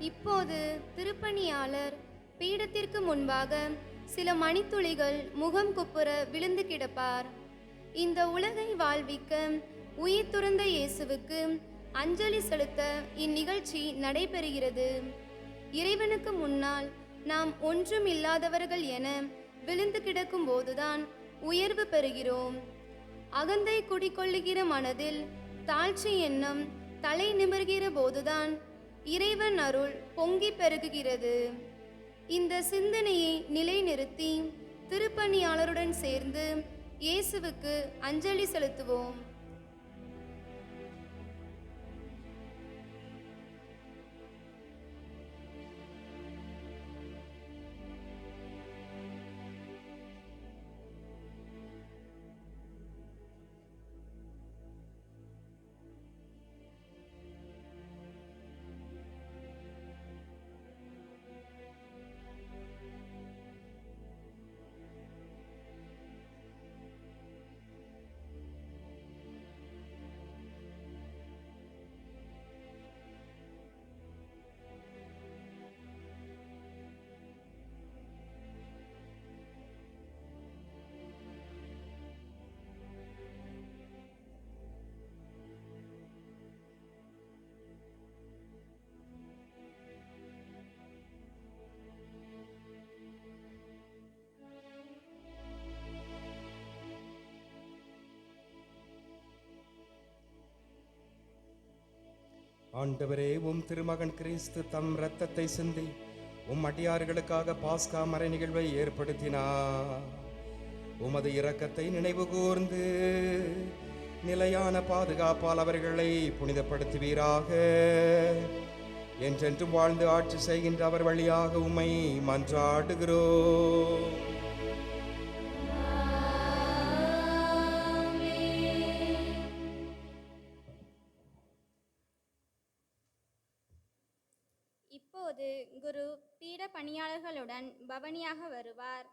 இப்போது திருப்பணியாளர் பீடத்திற்கு முன்பாக சில மணித்துளிகள் முகம் குப்புற விழுந்து கிடப்பார். இந்த உலகை வாழ்விக்க உயிர் துறந்த இயேசுவுக்கு அஞ்சலி செலுத்த இந்நிகழ்ச்சி நடைபெறுகிறது. இறைவனுக்கு முன்னால் நாம் ஒன்றும் இல்லாதவர்கள் என விழுந்து கிடக்கும் போதுதான் உயர்வு பெறுகிறோம். அகந்தை குடிக்கொள்ளுகிற மனதில் தாழ்ச்சி எண்ணம் தலை நிமிர்கிற போதுதான் இறைவன் அருள் பொங்கி பெருகுகிறது. இந்த சிந்தனையை நிலைநிறுத்தி திருப்பணியாளருடன் சேர்ந்து இயேசுவுக்கு அஞ்சலி செலுத்துவோம். ஆண்டவரே, உம் திருமகன் கிறிஸ்து தம் இரத்தத்தை சிந்தி உம் அடியார்களுக்காக பாஸ்கா மறை நிகழ்வை ஏற்படுத்தினார். உமது இரக்கத்தை நினைவு கூர்ந்து நிலையான பாதுகாப்பால் அவர்களை புனிதப்படுத்துவீராக. என்றென்றும் வாழ்ந்து ஆட்சி செய்கின்ற அவர் வழியாக உம்மை மன்றாடுகிறோம். இப்போது குரு பீட பணியாளர்களுடன் பவனியாக வருவார்.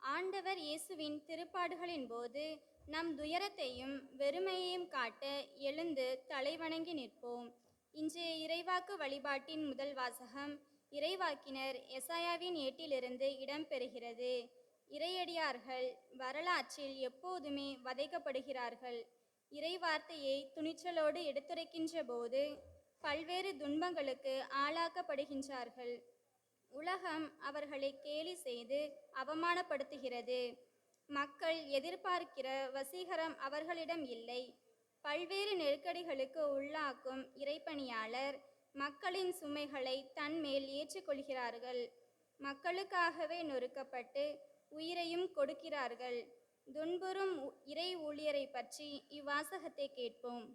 ஆண்டவர் இயேசுவின் திருப்பாடுகளின் போது நம் துயரத்தையும் வெறுமையையும் காட்ட எழுந்து தலைவணங்கி நிற்போம். இன்றைய இறைவாக்கு வழிபாட்டின் முதல் வாசகம் இறைவாக்கினர் எசாயாவின் ஏட்டிலிருந்து இடம்பெறுகிறது. இறையடியார்கள் வரலாற்றில் எப்போதுமே வதைக்கப்படுகிறார்கள். இறைவார்த்தையை துணிச்சலோடு எடுத்துரைக்கின்ற போது பல்வேறு துன்பங்களுக்கு ஆளாக்கப்படுகின்றார்கள். உலகம் அவர்களை கேலி செய்து அவமானப்படுத்துகிறது. மக்கள் எதிர்பார்க்கிற வசீகரம் அவர்களிடம் இல்லை. பல்வேறு நெருக்கடிகளுக்கு உள்ளாக்கும் இறைப்பணியாளர் மக்களின் சுமைகளை தன்மேல் ஏற்றுக்கொள்கிறார்கள். மக்களுக்காகவே நொறுக்கப்பட்டு உயிரையும் கொடுக்கிறார்கள். துன்புறும் இறை ஊழியரை பற்றி இவ்வாசகத்தை கேட்போம்.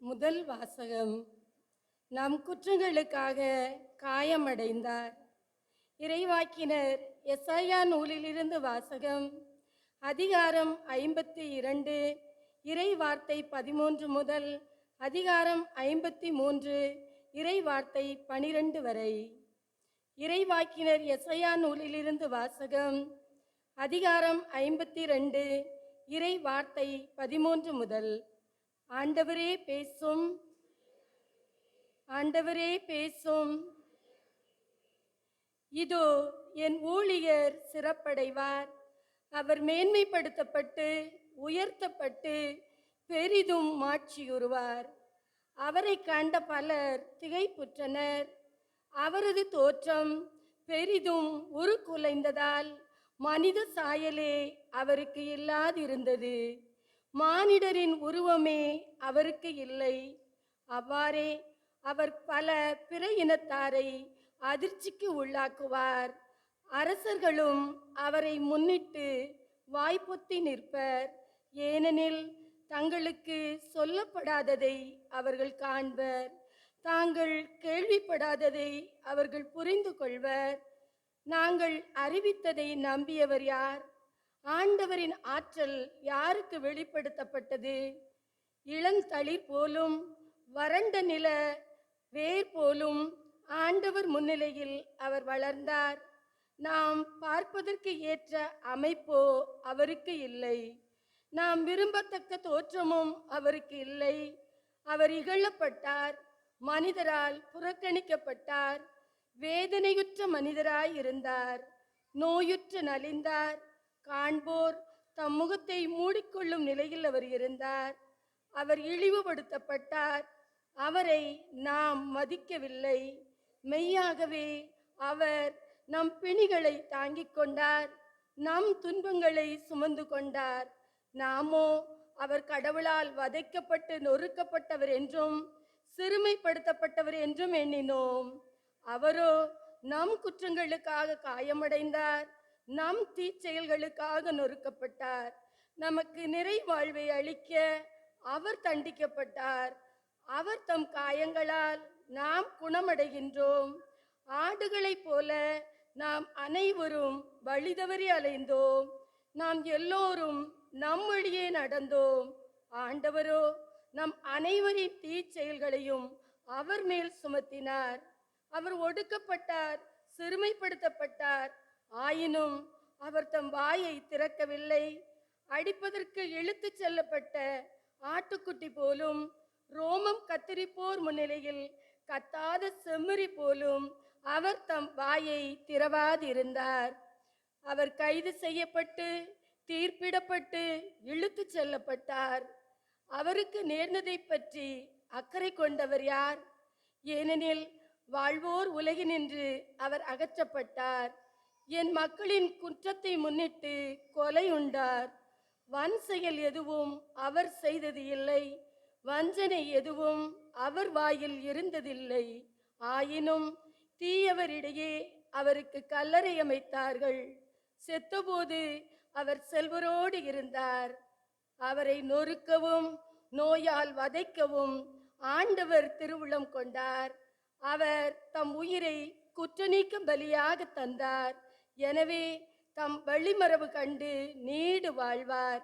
முதல் வாசகம். நம் குற்றங்களுக்காக காயமடைந்தார். இறைவாக்கினர் எசாயா நூலிலிருந்து வாசகம். அதிகாரம் 52 இறை வார்த்தை 13 முதல் அதிகாரம் 53 இறை வார்த்தை 12 வரை. இறைவாக்கினர் எசாயா நூலிலிருந்து வாசகம். அதிகாரம் 52 இறை வார்த்தை 13 முதல். ஆண்டவரே பேசும், ஆண்டவரே பேசும். இதோ என் ஊழியர் சிறப்படைவார். அவர் மேன்மைப்படுத்தப்பட்டு உயர்த்தப்பட்டு பெரிதும் மாட்சியுறுவார். அவரை கண்ட பலர் திகைப்புற்றனர். அவரது தோற்றம் பெரிதும் உருக்குலைந்ததால் மனித சாயலே அவருக்கு இல்லாதிருந்தது. மானிடரின் உருவமே அவருக்கு இல்லை. அவ்வாறே அவர் பல பிற இனத்தாரை அதிர்ச்சிக்கு உள்ளாக்குவார். அரசர்களும் அவரை முன்னிட்டு வாய்ப்பொத்தி நிற்பர். ஏனெனில் தங்களுக்கு சொல்லப்படாததை அவர்கள் காண்பர், தாங்கள் கேள்விப்படாததை அவர்கள் புரிந்து கொள்வர். நாங்கள் அறிவித்ததை நம்பியவர் யார்? ஆண்டவரின் ஆற்றல் யாருக்கு வெளிப்படுத்தப்பட்டது? இளந்தளிர் போலும் வறண்ட நில வேர் போலும் ஆண்டவர் முன்னிலையில் அவர் வளர்ந்தார். நாம் பார்ப்பதற்கு ஏற்ற அமைப்போ அவருக்கு இல்லை. நாம் விரும்பத்தக்க தோற்றமும் அவருக்கு இல்லை. அவர் இகழப்பட்டார், மனிதரால் புறக்கணிக்கப்பட்டார், வேதனையுற்ற மனிதராய் இருந்தார், நோயுற்று நலிந்தார், காண்போர் தம் முகத்தை மூடிக்கொள்ளும் நிலையில் அவர் இருந்தார். அவர் இழிவுபடுத்தப்பட்டார், அவரை நாம் மதிக்கவில்லை. மெய்யாகவே அவர் நம் பிணிகளை தாங்கிக் கொண்டார், நம் துன்பங்களை சுமந்து கொண்டார். நாமோ அவர் கடவுளால் வதைக்கப்பட்டு நொறுக்கப்பட்டவர் என்றும் சிறுமைப்படுத்தப்பட்டவர் என்றும் எண்ணினோம். அவரோ நம் குற்றங்களுக்காக காயமடைந்தார், நம் தீச்செயல்களுக்காக நொறுக்கப்பட்டார். நமக்கு நிறை வாழ்வை அளிக்க அவர் தண்டிக்கப்பட்டார். அவர் தம் காயங்களால் நாம் குணமடைகின்றோம். ஆடுகளைப் போல நாம் அனைவரும் வழிதவறி அலைந்தோம். நாம் எல்லோரும் நம் வழியே நடந்தோம். ஆண்டவரோ நம் அனைவரின் தீச்செயல்களையும் அவர் மேல் சுமத்தினார். அவர் ஒடுக்கப்பட்டார், சிறுமைப்படுத்தப்பட்டார். ஆயினும் அவர் தம் வாயை திறக்கவில்லை. அடிப்பதற்கு இழுத்துச் செல்லப்பட்ட ஆட்டுக்குட்டி போலும், ரோமம் கத்தரிப்போர் முன்னிலையில் கத்தாத செம்மறி போலும் அவர் தம் வாயை திறவாதிருந்தார். அவர் கைது செய்யப்பட்டு தீர்ப்பிடப்பட்டு இழுத்துச் செல்லப்பட்டார். அவருக்கு நேர்ந்ததை பற்றி அக்கறை கொண்டவர் யார்? ஏனெனில் வாழ்வோர் உலகினின்று அவர் அகற்றப்பட்டார். என் மக்களின் குற்றத்தை முன்னிட்டு கொலை உண்டார். வன் செயல் எதுவும் அவர் செய்தது இல்லை, வஞ்சனை எதுவும் அவர் வாயில் இருந்ததில்லை. ஆயினும் தீயவரிடையே அவருக்கு கல்லறை அமைத்தார்கள். செத்தபோது அவர் செல்வரோடு இருந்தார். அவரை நொறுக்கவும் நோயால் வதைக்கவும் ஆண்டவர் திருவுளம் கொண்டார். அவர் தம் உயிரை குற்றநீக்க பலியாக தந்தார். எனவே தம் வழிமரபு கண்டு நீடு வாழ்வார்.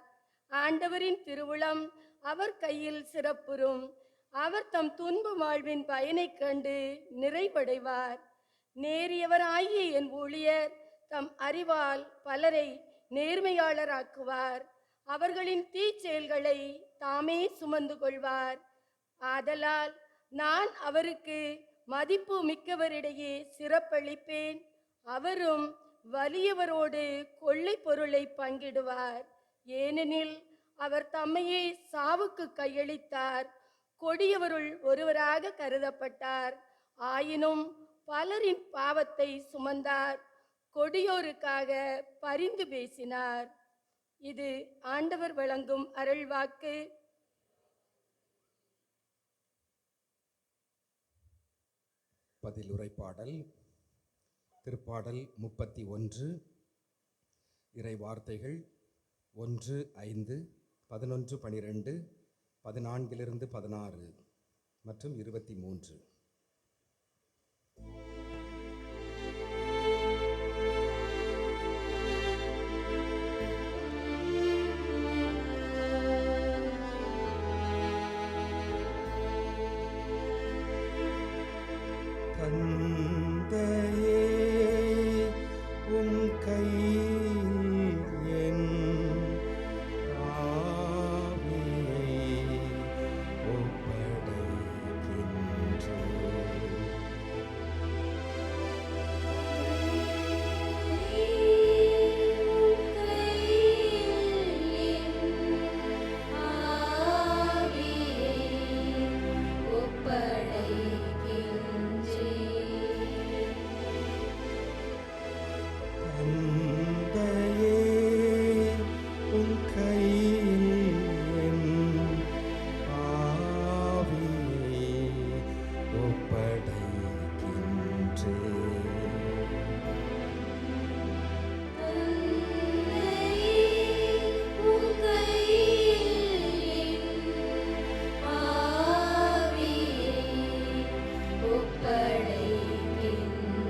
ஆண்டவரின் திருவுளம் அவர் கையில் சிறப்புறும். அவர் தம் துன்ப வாழ்வின் பயனைக் கண்டு நிறைவடைவார். நேரியவராகிய என் ஊழியர் தம் அறிவால் பலரை நேர்மையாளராக்குவார். அவர்களின் தீச்செயல்களை தாமே சுமந்து கொள்வார். ஆதலால் நான் அவருக்கு மதிப்பு மிக்கவரிடையே சிறப்பளிப்பேன். அவரும் வலியவரோடு கொள்ளை பொருளை பங்கிடுவார். ஏனெனில் அவர் தம்மையே சாவுக்கு கையளித்தார். கொடியவருள் ஒருவராக கருதப்பட்டார். ஆயினும் பலரின் பாவத்தை சுமந்தார். கொடியோருக்காக பரிந்து பேசினார். இது ஆண்டவர் வழங்கும் அருள்வாக்கு. பதிலுரைப்பாடல். திருப்பாடல் 31. இறை வார்த்தைகள் 1, 5, 11, 12, 14 16 மற்றும் 23. தந்தையே, உம் கையில் என் ஆவியை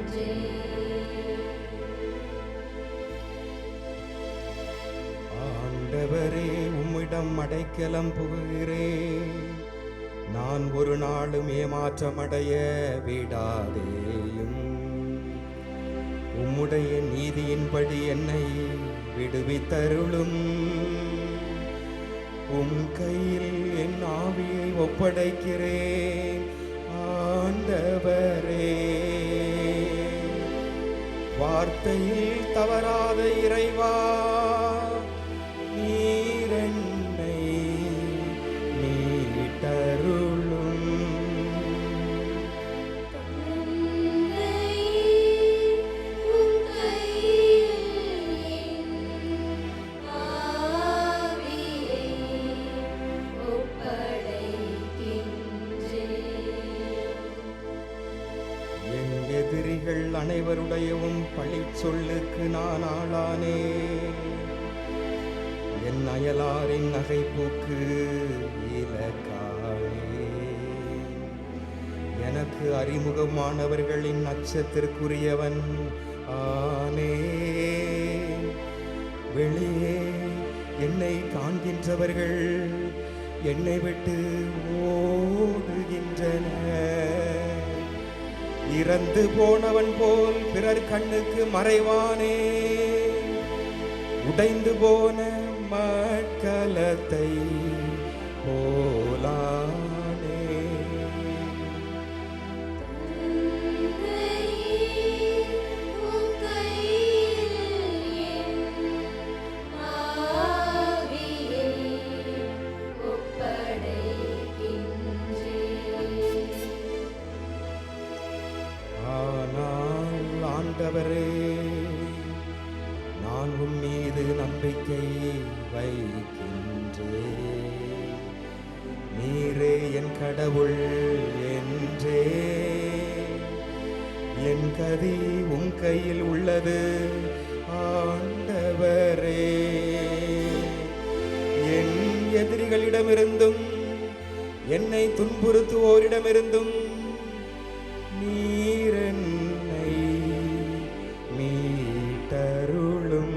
ஒப்படைக்கின்றேன். ஆண்டவரே, உம்மிடம் அடைக்கலம் புகுகிறேன். நான் ஒரு நாளும் ஏமாற்றமடைய விடாதேயும். உம்முடைய நீதியின்படி என்னை விடுவித்தருளும். உம் கையில் என் ஆவியை ஒப்படைக்கிறேன் ஆண்டவரே. வார்த்தையில் தவறாத இறைவா, நீரென்னை மீட்டருளும். என் எதிரிகள் அனைவருடையவும் பழி சொல்லுக்கு நான் ஆளானே. என் அயலாரின் நகைப்போக்கு இலக்கானே. எனக்கு அறிமுகமானவர்களின் அச்சத்திற்குரியவன் ஆனே. வெளியே என்னை காண்கின்றவர்கள் என்னை விட்டு ஓடுகின்றனர். இறந்து போனவன் போல் பிறர் கண்ணுக்கு மறைவானே. உடைந்து போன மட்கலத்தை போலானே. ஆனால் ஆண்டவரே, நான் உம் மீது நம்பிக்கை வைக்கின்றேன். நீரே என் கடவுள் என்றே. என் கதி உம் கையில் உள்ளது ஆண்டவரே. என் எதிரிகளிடமிருந்தும் என்னை துன்புறுத்துவோரிடமிருந்தும் நீரென்னை மீட்டருளும்.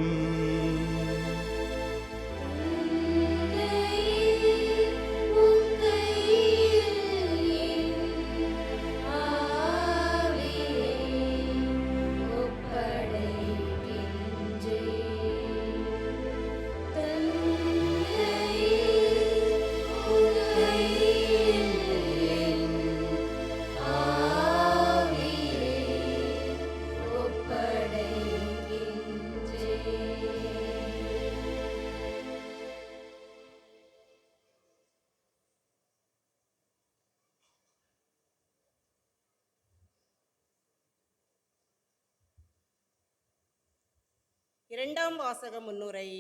இரண்டாம் வாசக முன்னுரை.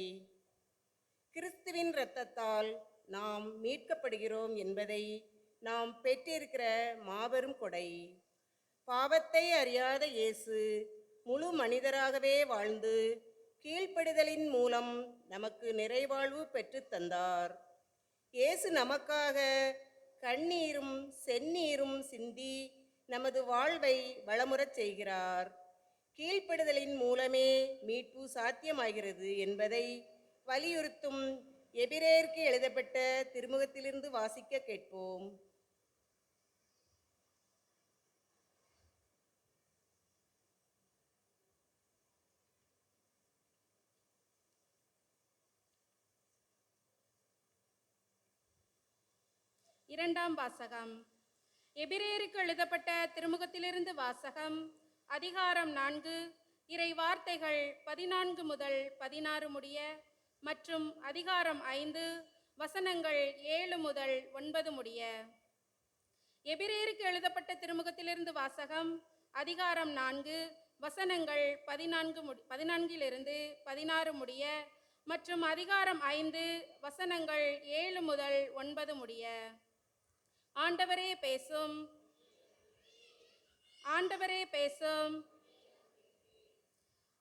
கிறிஸ்துவின் இரத்தத்தால் நாம் மீட்கப்படுகிறோம் என்பதை நாம் பெற்றிருக்கிற மாபெரும் கொடை. பாவத்தை அறியாத இயேசு முழு மனிதராகவே வாழ்ந்து கீழ்ப்படிதலின் மூலம் நமக்கு நிறைவாழ்வு பெற்று தந்தார். இயேசு நமக்காக கண்ணீரும் செந்நீரும் சிந்தி நமது வாழ்வை வளமுறச் செய்கிறார். கீழ்ப்படுதலின் மூலமே மீட்பு சாத்தியமாகிறது என்பதை வலியுறுத்தும் எபிரேயருக்கு எழுதப்பட்ட திருமுகத்திலிருந்து வாசிக்க கேட்போம். இரண்டாம் வாசகம். எபிரேயருக்கு எழுதப்பட்ட திருமுகத்திலிருந்து வாசகம். அதிகாரம் 4, இறை வார்த்தைகள் 14 முதல் 16 முடிய மற்றும் அதிகாரம் 5 வசனங்கள் 7 முதல் 9 முடிய. எபிரேயருக்கு எழுதப்பட்ட திருமுகத்திலிருந்து வாசகம். அதிகாரம் 4 வசனங்கள் 14 16 முடிய மற்றும் அதிகாரம் 5 வசனங்கள் 7 முதல் 9 முடிய. ஆண்டவரே பேசும். ஆண்டவரே பேசும்.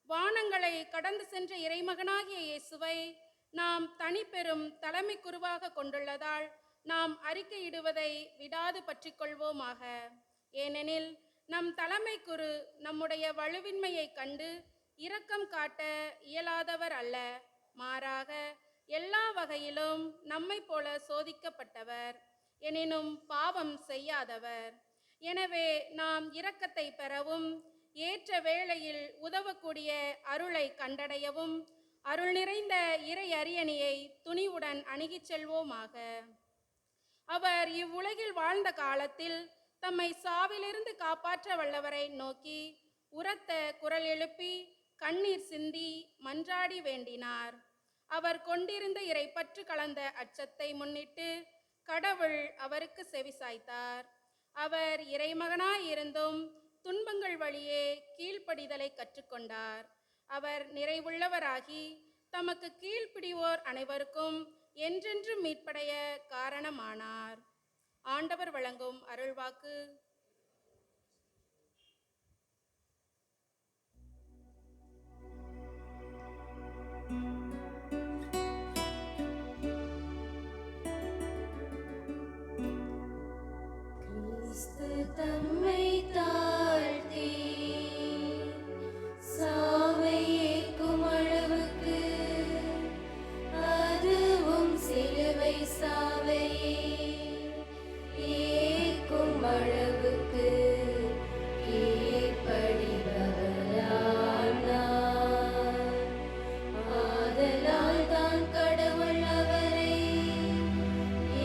வானங்களை கடந்து சென்ற இறைமகனாகிய இயேசுவை நாம் தனிப்பெரும் தலைமை குருவாக கொண்டுள்ளதால் நாம் அறிக்கையிடுவதை விடாது பற்றிக்கொள்வோமாக. ஏனெனில் நம் தலைமை குரு நம்முடைய வலுவின்மையை கண்டு இரக்கம் காட்ட இயலாதவர் அல்ல, மாறாக எல்லா வகையிலும் நம்மை போல சோதிக்கப்பட்டவர், எனினும் பாவம் செய்யாதவர். எனவே நாம் இரக்கத்தை பெறவும் ஏற்ற வேளையில் உதவக்கூடிய அருளை கண்டடையவும் அருள் நிறைந்த இறை அரியணையை துணிவுடன் அணுகிச் செல்வோமாக. அவர் இவ்வுலகில் வாழ்ந்த காலத்தில் தம்மை சாவிலிருந்து காப்பாற்ற வல்லவரை நோக்கி உரத்த குரல் எழுப்பி கண்ணீர் சிந்தி மன்றாடி வேண்டினார். அவர் கொண்டிருந்த இறைப்பற்று கலந்த அச்சத்தை முன்னிட்டு கடவுள் அவருக்கு செவிசாய்த்தார். அவர் இறைமகனாயிருந்தும் துன்பங்கள் வழியே கீழ்ப்படிதலை கற்றுக்கொண்டார். அவர் நிறைவுள்ளவராகி தமக்கு கீழ்ப்படிவோர் அனைவருக்கும் என்றென்றும் மீட்படைய காரணமானார். ஆண்டவர் வழங்கும் அருள்வாக்கு. தம்மை தாழ்த்தி சாவை ஏற்கும் அளவுக்கு, அதுவும் சிலுவை சாவை ஏற்கும் அளவுக்கு கீழ்ப்படிபவரானார். ஆதலால் தான் கடவுள் அவரை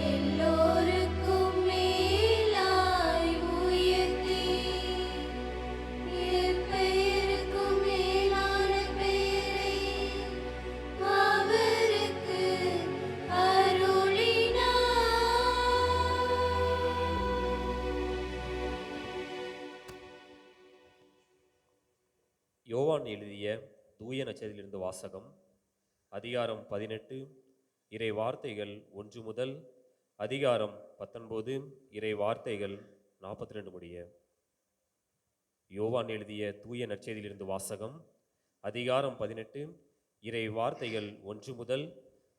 எல்லோருக்கும் மேலாய் உயர்த்தி எப்பெயருக்கும் மேலான பெயரை அவருக்கு அருளினார். யோவான் எழுதிய தூய நற்செய்தியிலிருந்து வாசகம். அதிகாரம் 18, இறை வார்த்தைகள் 1 முதல் அதிகாரம் 19, இறை வார்த்தைகள் 42 முடிய. யோவான் எழுதிய தூய நற்செய்தியிலிருந்து வாசகம். அதிகாரம் 18, இறை வார்த்தைகள் 1 முதல்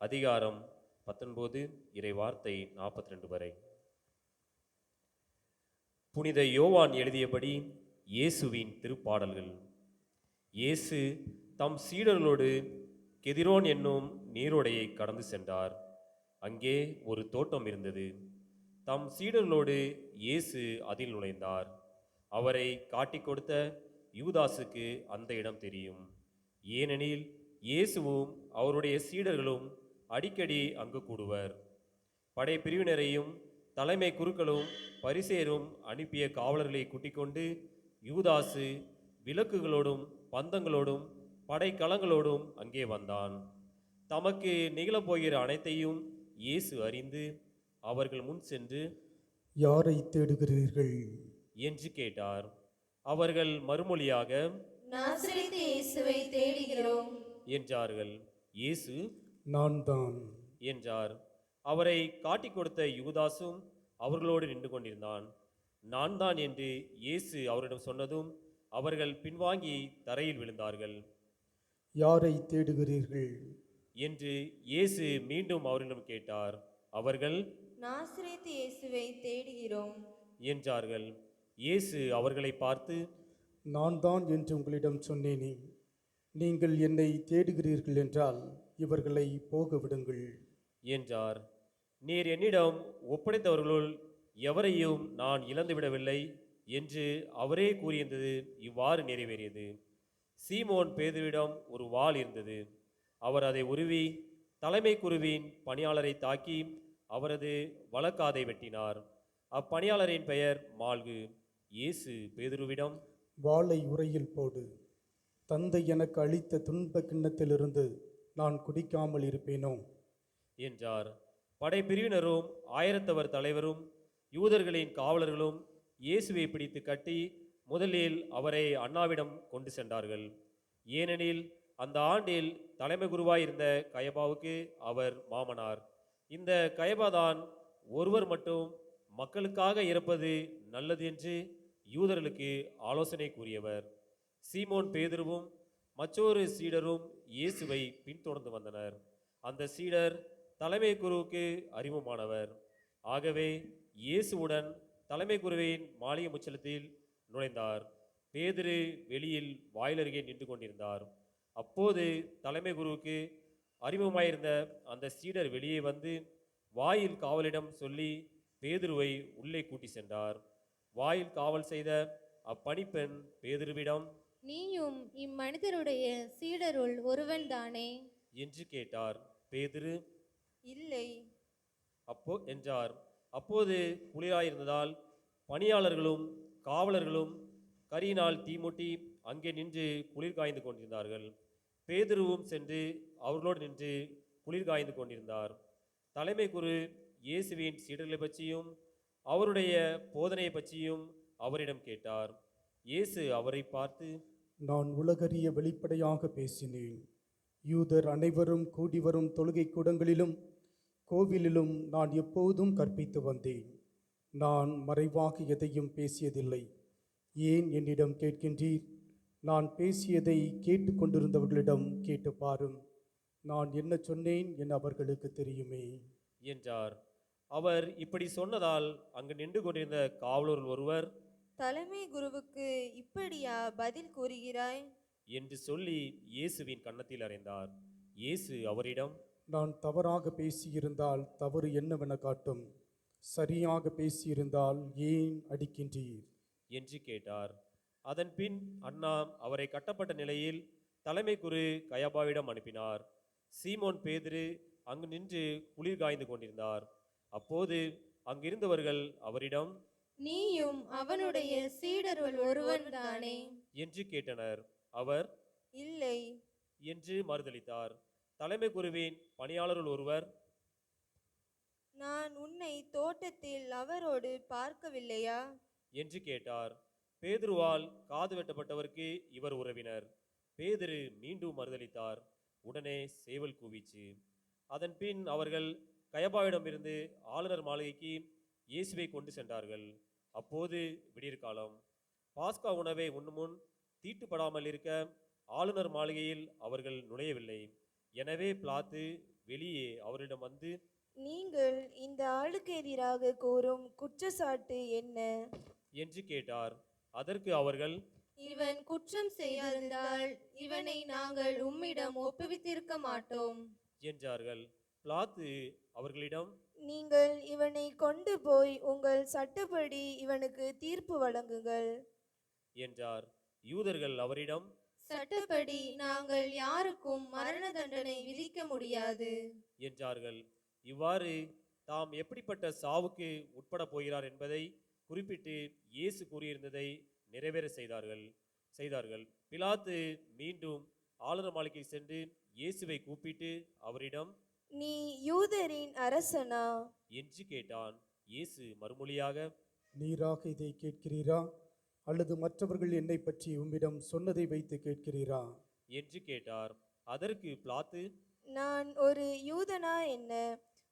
அதிகாரம் 19, இறை வார்த்தை 42 வரை. புனித யோவான் எழுதியபடி இயேசுவின் திருப்பாடல்கள். இயேசு தம் சீடர்களோடு கெதிரோன் என்னும் நீரோடையை கடந்து சென்றார். அங்கே ஒரு தோட்டம் இருந்தது. தம் சீடர்களோடு இயேசு அதில் நுழைந்தார். அவரை காட்டிக் கொடுத்த யூதாசுக்கு அந்த இடம் தெரியும். ஏனெனில் இயேசுவும் அவருடைய சீடர்களும் அடிக்கடி அங்கு கூடுவர். படைப்பிரிவினரையும் தலைமை குருக்களும் பரிசேரும் அனுப்பிய காவலர்களை கூட்டிக் கொண்டு யூதாசு விளக்குகளோடும் பந்தங்களோடும் படைக்கலங்களோடும் அங்கே வந்தான். தமக்கு நிகழப்போகிற அனைத்தையும் இயேசு அறிந்து அவர்கள் முன் சென்று, யாரை தேடுகிறீர்கள் என்று கேட்டார். அவர்கள் மறுமொழியாக, நாசரேத்து இயேசுவை தேடுகிறோம் என்றார்கள். இயேசு, நான் தான் என்றார். அவரை காட்டிக் கொடுத்த யூதாசும் அவர்களோடு நின்று கொண்டிருந்தான். நான் தான் என்று இயேசு அவரிடம் சொன்னதும் அவர்கள் பின்வாங்கி தரையில் விழுந்தார்கள். யாரை தேடுகிறீர்கள் என்று இயேசு மீண்டும் அவரிடம் கேட்டார். அவர்கள், நாசரேத்து இயேசுவை தேடுகிறோம் என்றார்கள். இயேசு அவர்களை பார்த்து, நான் தான் என்று உங்களிடம் சொன்னேனே. நீங்கள் என்னை தேடுகிறீர்கள் என்றால் இவர்களை போக விடுங்கள் என்றார். நீர் என்னிடம் ஒப்படைத்தவர்களுள் எவரையும் நான் இழந்துவிடவில்லை என்று அவரே கூறியிருந்தது இவ்வாறு நிறைவேறியது. சீமோன் பேதுருவிடம் ஒரு வாள் இருந்தது. அவர் அதை உருவி தலைமை குருவின் பணியாளரை தாக்கி அவரது வலக்காதை வெட்டினார். அப்பணியாளரின் பெயர் மால்கு. இயேசு பேதுருவிடம், வாளை உரையில் போடு. தந்தை எனக்கு அளித்த துன்ப கிண்ணத்திலிருந்து நான் குடிக்காமல் இருப்பேனோ என்றார். படைப்பிரிவினரும் ஆயிரத்தவர் தலைவரும் யூதர்களின் காவலர்களும் இயேசுவை பிடித்து கட்டி முதலில் அவரை அண்ணாவிடம் கொண்டு சென்றார்கள். ஏனெனில் அந்த ஆண்டில் தலைமை குருவாயிருந்த கயபாவுக்கு அவர் மாமனார். இந்த கயபாதான் ஒருவர் மட்டும் மக்களுக்காக இறப்பது நல்லது என்று யூதர்களுக்கு ஆலோசனை கூறியவர். சீமோன் பேதுருவும் மற்றொரு சீடரும் இயேசுவை பின்தொடர்ந்து வந்தனர். அந்த சீடர் தலைமை குருவுக்கு அறிமுகமானவர். ஆகவே இயேசுவுடன் தலைமை குருவின் மாளிகை முச்சலத்தில் நுழைந்தார். பேதுரு வெளியில் வாயிலருகே நின்று கொண்டிருந்தார். அப்போது தலைமை குருவுக்கு அறிமுகமாயிருந்த அந்த சீடர் வெளியே வந்து வாயில் காவலிடம் சொல்லி பேதுருவை உள்ளே கூட்டி சென்றார். வாயில் காவல் செய்த அப்பணிப்பெண் பேதுருவிடம், நீயும் இம்மனிதருடைய சீடருள் ஒருவன்தானே? என்று கேட்டார். பேதுரு இல்லை என்றார். அப்போது குளிராயிருந்ததால் பணியாளர்களும் காவலர்களும் கரியினால் தீமூட்டி அங்கே நின்று குளிர் காய்ந்து கொண்டிருந்தார்கள். பேதுருவும் சென்று அவர்களோடு நின்று குளிர் காய்ந்து கொண்டிருந்தார். தலைமை குரு இயேசுவின் சீடர்களை பற்றியும் அவருடைய போதனையை பற்றியும் அவரிடம் கேட்டார். இயேசு அவரை பார்த்து, நான் உலகறிய வெளிப்படையாக பேசினேன். யூதர் அனைவரும் கூடி வரும் தொழுகை கூடங்களிலும் கோவிலிலும் நான் எப்போதும் கற்பித்து வந்தேன். நான் மறைவாக எதையும் பேசியதில்லை. ஏன் என்னிடம் கேட்கின்றீர்? நான் பேசியதை கேட்டுக்கொண்டிருந்தவர்களிடம் கேட்டு பாரும். நான் என்ன சொன்னேன் என அவர்களுக்கு தெரியுமே என்றார். அவர் இப்படி சொன்னதால் அங்கு நின்று கொண்டிருந்த காவலர்கள் ஒருவர், தலைமை குருவுக்கு இப்படியா பதில் கூறுகிறாய் என்று சொல்லி இயேசுவின் கன்னத்தில் அறைந்தார். இயேசு அவரிடம், நான் தவறாக பேசியிருந்தால் தவறு என்னவென காட்டும். சரியாக பேசியிருந்தால் ஏன் அடிக்கின்றீர் என்று கேட்டார். அதன் பின் அண்ணா அவரை கட்டப்பட்ட நிலையில் தலைமை குரு கயபாவிடம் அனுப்பினார். சீமோன் பேதுரு அங்கு நின்று குளிர் காய்ந்து கொண்டிருந்தார். அப்போது அங்கிருந்தவர்கள் அவரிடம், நீயும் அவனுடைய சீடருள் ஒருவன்தானே? என்று கேட்டனர். அவர் இல்லை என்று மறுதளித்தார். தலைமை குருவின் பணியாளர்கள் ஒருவர், நான் உன்னை தோட்டத்தில் அவரோடு பார்க்கவில்லையா என்று கேட்டார். பேதுருவால் காது வெட்டப்பட்டவருக்கு இவர் உறவினர். பேதுரு மீண்டும் மறுதளித்தார். உடனே சேவல் கூவிச்சு. அதன் பின் அவர்கள் கயபாவிடமிருந்து ஆளுநர் மாளிகைக்கு இயேசுவை கொண்டு சென்றார்கள். அப்போது விடியற்காலம். பாஸ்கா உணவை உண்ணுமுன் தீட்டுப்படாமல் இருக்க ஆளுநர் மாளிகையில் அவர்கள் நுழையவில்லை. எனவே பிலாத்து வெளியே அவரிடம் வந்து, நீங்கள் இந்த ஆளுக்கு எதிராக கூறும் குற்றச்சாட்டு என்ன என்று கேட்டார். அதற்கு அவர்கள், இவன் குற்றம் செய்திருந்தால் இவனை நாங்கள் உம்மிடம் ஒப்புவித்திருக்க மாட்டோம் என்றார்கள். பிலாத்து அவர்களிடம், நீங்கள் இவனை கொண்டு போய் உங்கள் சட்டப்படி இவனுக்கு தீர்ப்பு வழங்குங்கள் என்றார். யூதர்கள் அவரிடம், சட்டப்படி நாங்கள் யாருக்கும் மரண தண்டனை விதிக்க முடியாது என்றார்கள். இவ்வாறு தாம் எப்படிப்பட்ட சாவுக்கு உட்பட போகிறார் என்பதை குறிப்பிட்டு இயேசு கூறியிருந்ததை நிறைவேற செய்தார்கள். பிலாத்து மீண்டும் ஆளுநர் மாளிகை சென்று இயேசுவை கூப்பிட்டு அவரிடம், நீ யூதரின் அரசனா என்று கேட்டான். இயேசு மறுமொழியாக, நீராக இதை கேட்கிறீரா அல்லது மற்றவர்கள் என்னை பற்றி உம்மிடம் சொன்னதை வைத்து கேட்கிறீரா என்று கேட்டார். அதற்கு பிலாத்து, நான் ஒரு யூதனா என்ன?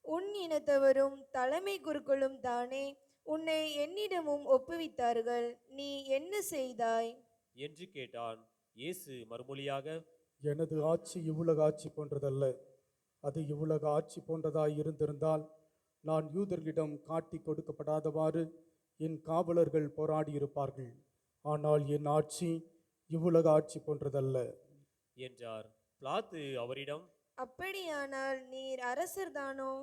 உன் இனத்தவரும் தலைமை குருக்களும் தானே உன்னை என்னிடமும் ஒப்புவித்தார்கள். நீ என்ன செய்தாய் என்று கேட்டான். இயேசு மறுமொழியாக, எனது ஆட்சி இவ்வுலக ஆட்சி போன்றதல்ல. அது இவ்வுலக ஆட்சி போன்றதாய் இருந்திருந்தால் நான் யூதர்களிடம் காட்டி கொடுக்கப்படாதவாறு என் காவலர்கள் போராடியிருப்பார்கள். ஆனால் என் ஆட்சி இவ்வுலக ஆட்சி போன்றதல்ல என்றார். பிலாத்து அவரிடம், அப்படியானால் நீர் அரசர்தானோ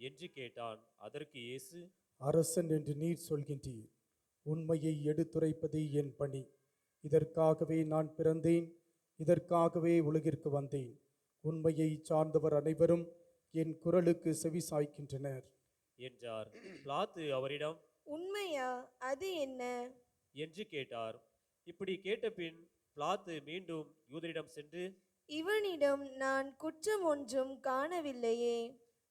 என்று கேட்டான். அதற்கு இயேசு, அரசன் என்று நீர் சொல்கின்றீர். உண்மையை எடுத்துரைப்பதே என் பணி. இதற்காகவே நான் பிறந்தேன், இதற்காகவே உலகிற்கு வந்தேன். உண்மையை சார்ந்தவர் அனைவரும் என் குரலுக்கு செவி சாய்க்கின்றனர் என்றார். பிலாத்து அவரிடம், உண்மையா? அது என்ன என்று கேட்டார். இப்படி கேட்டபின் பிலாத்து மீண்டும் யூதரிடம் சென்று, இவனிடம் நான் குற்றம் ஒன்றும் காணவில்லையே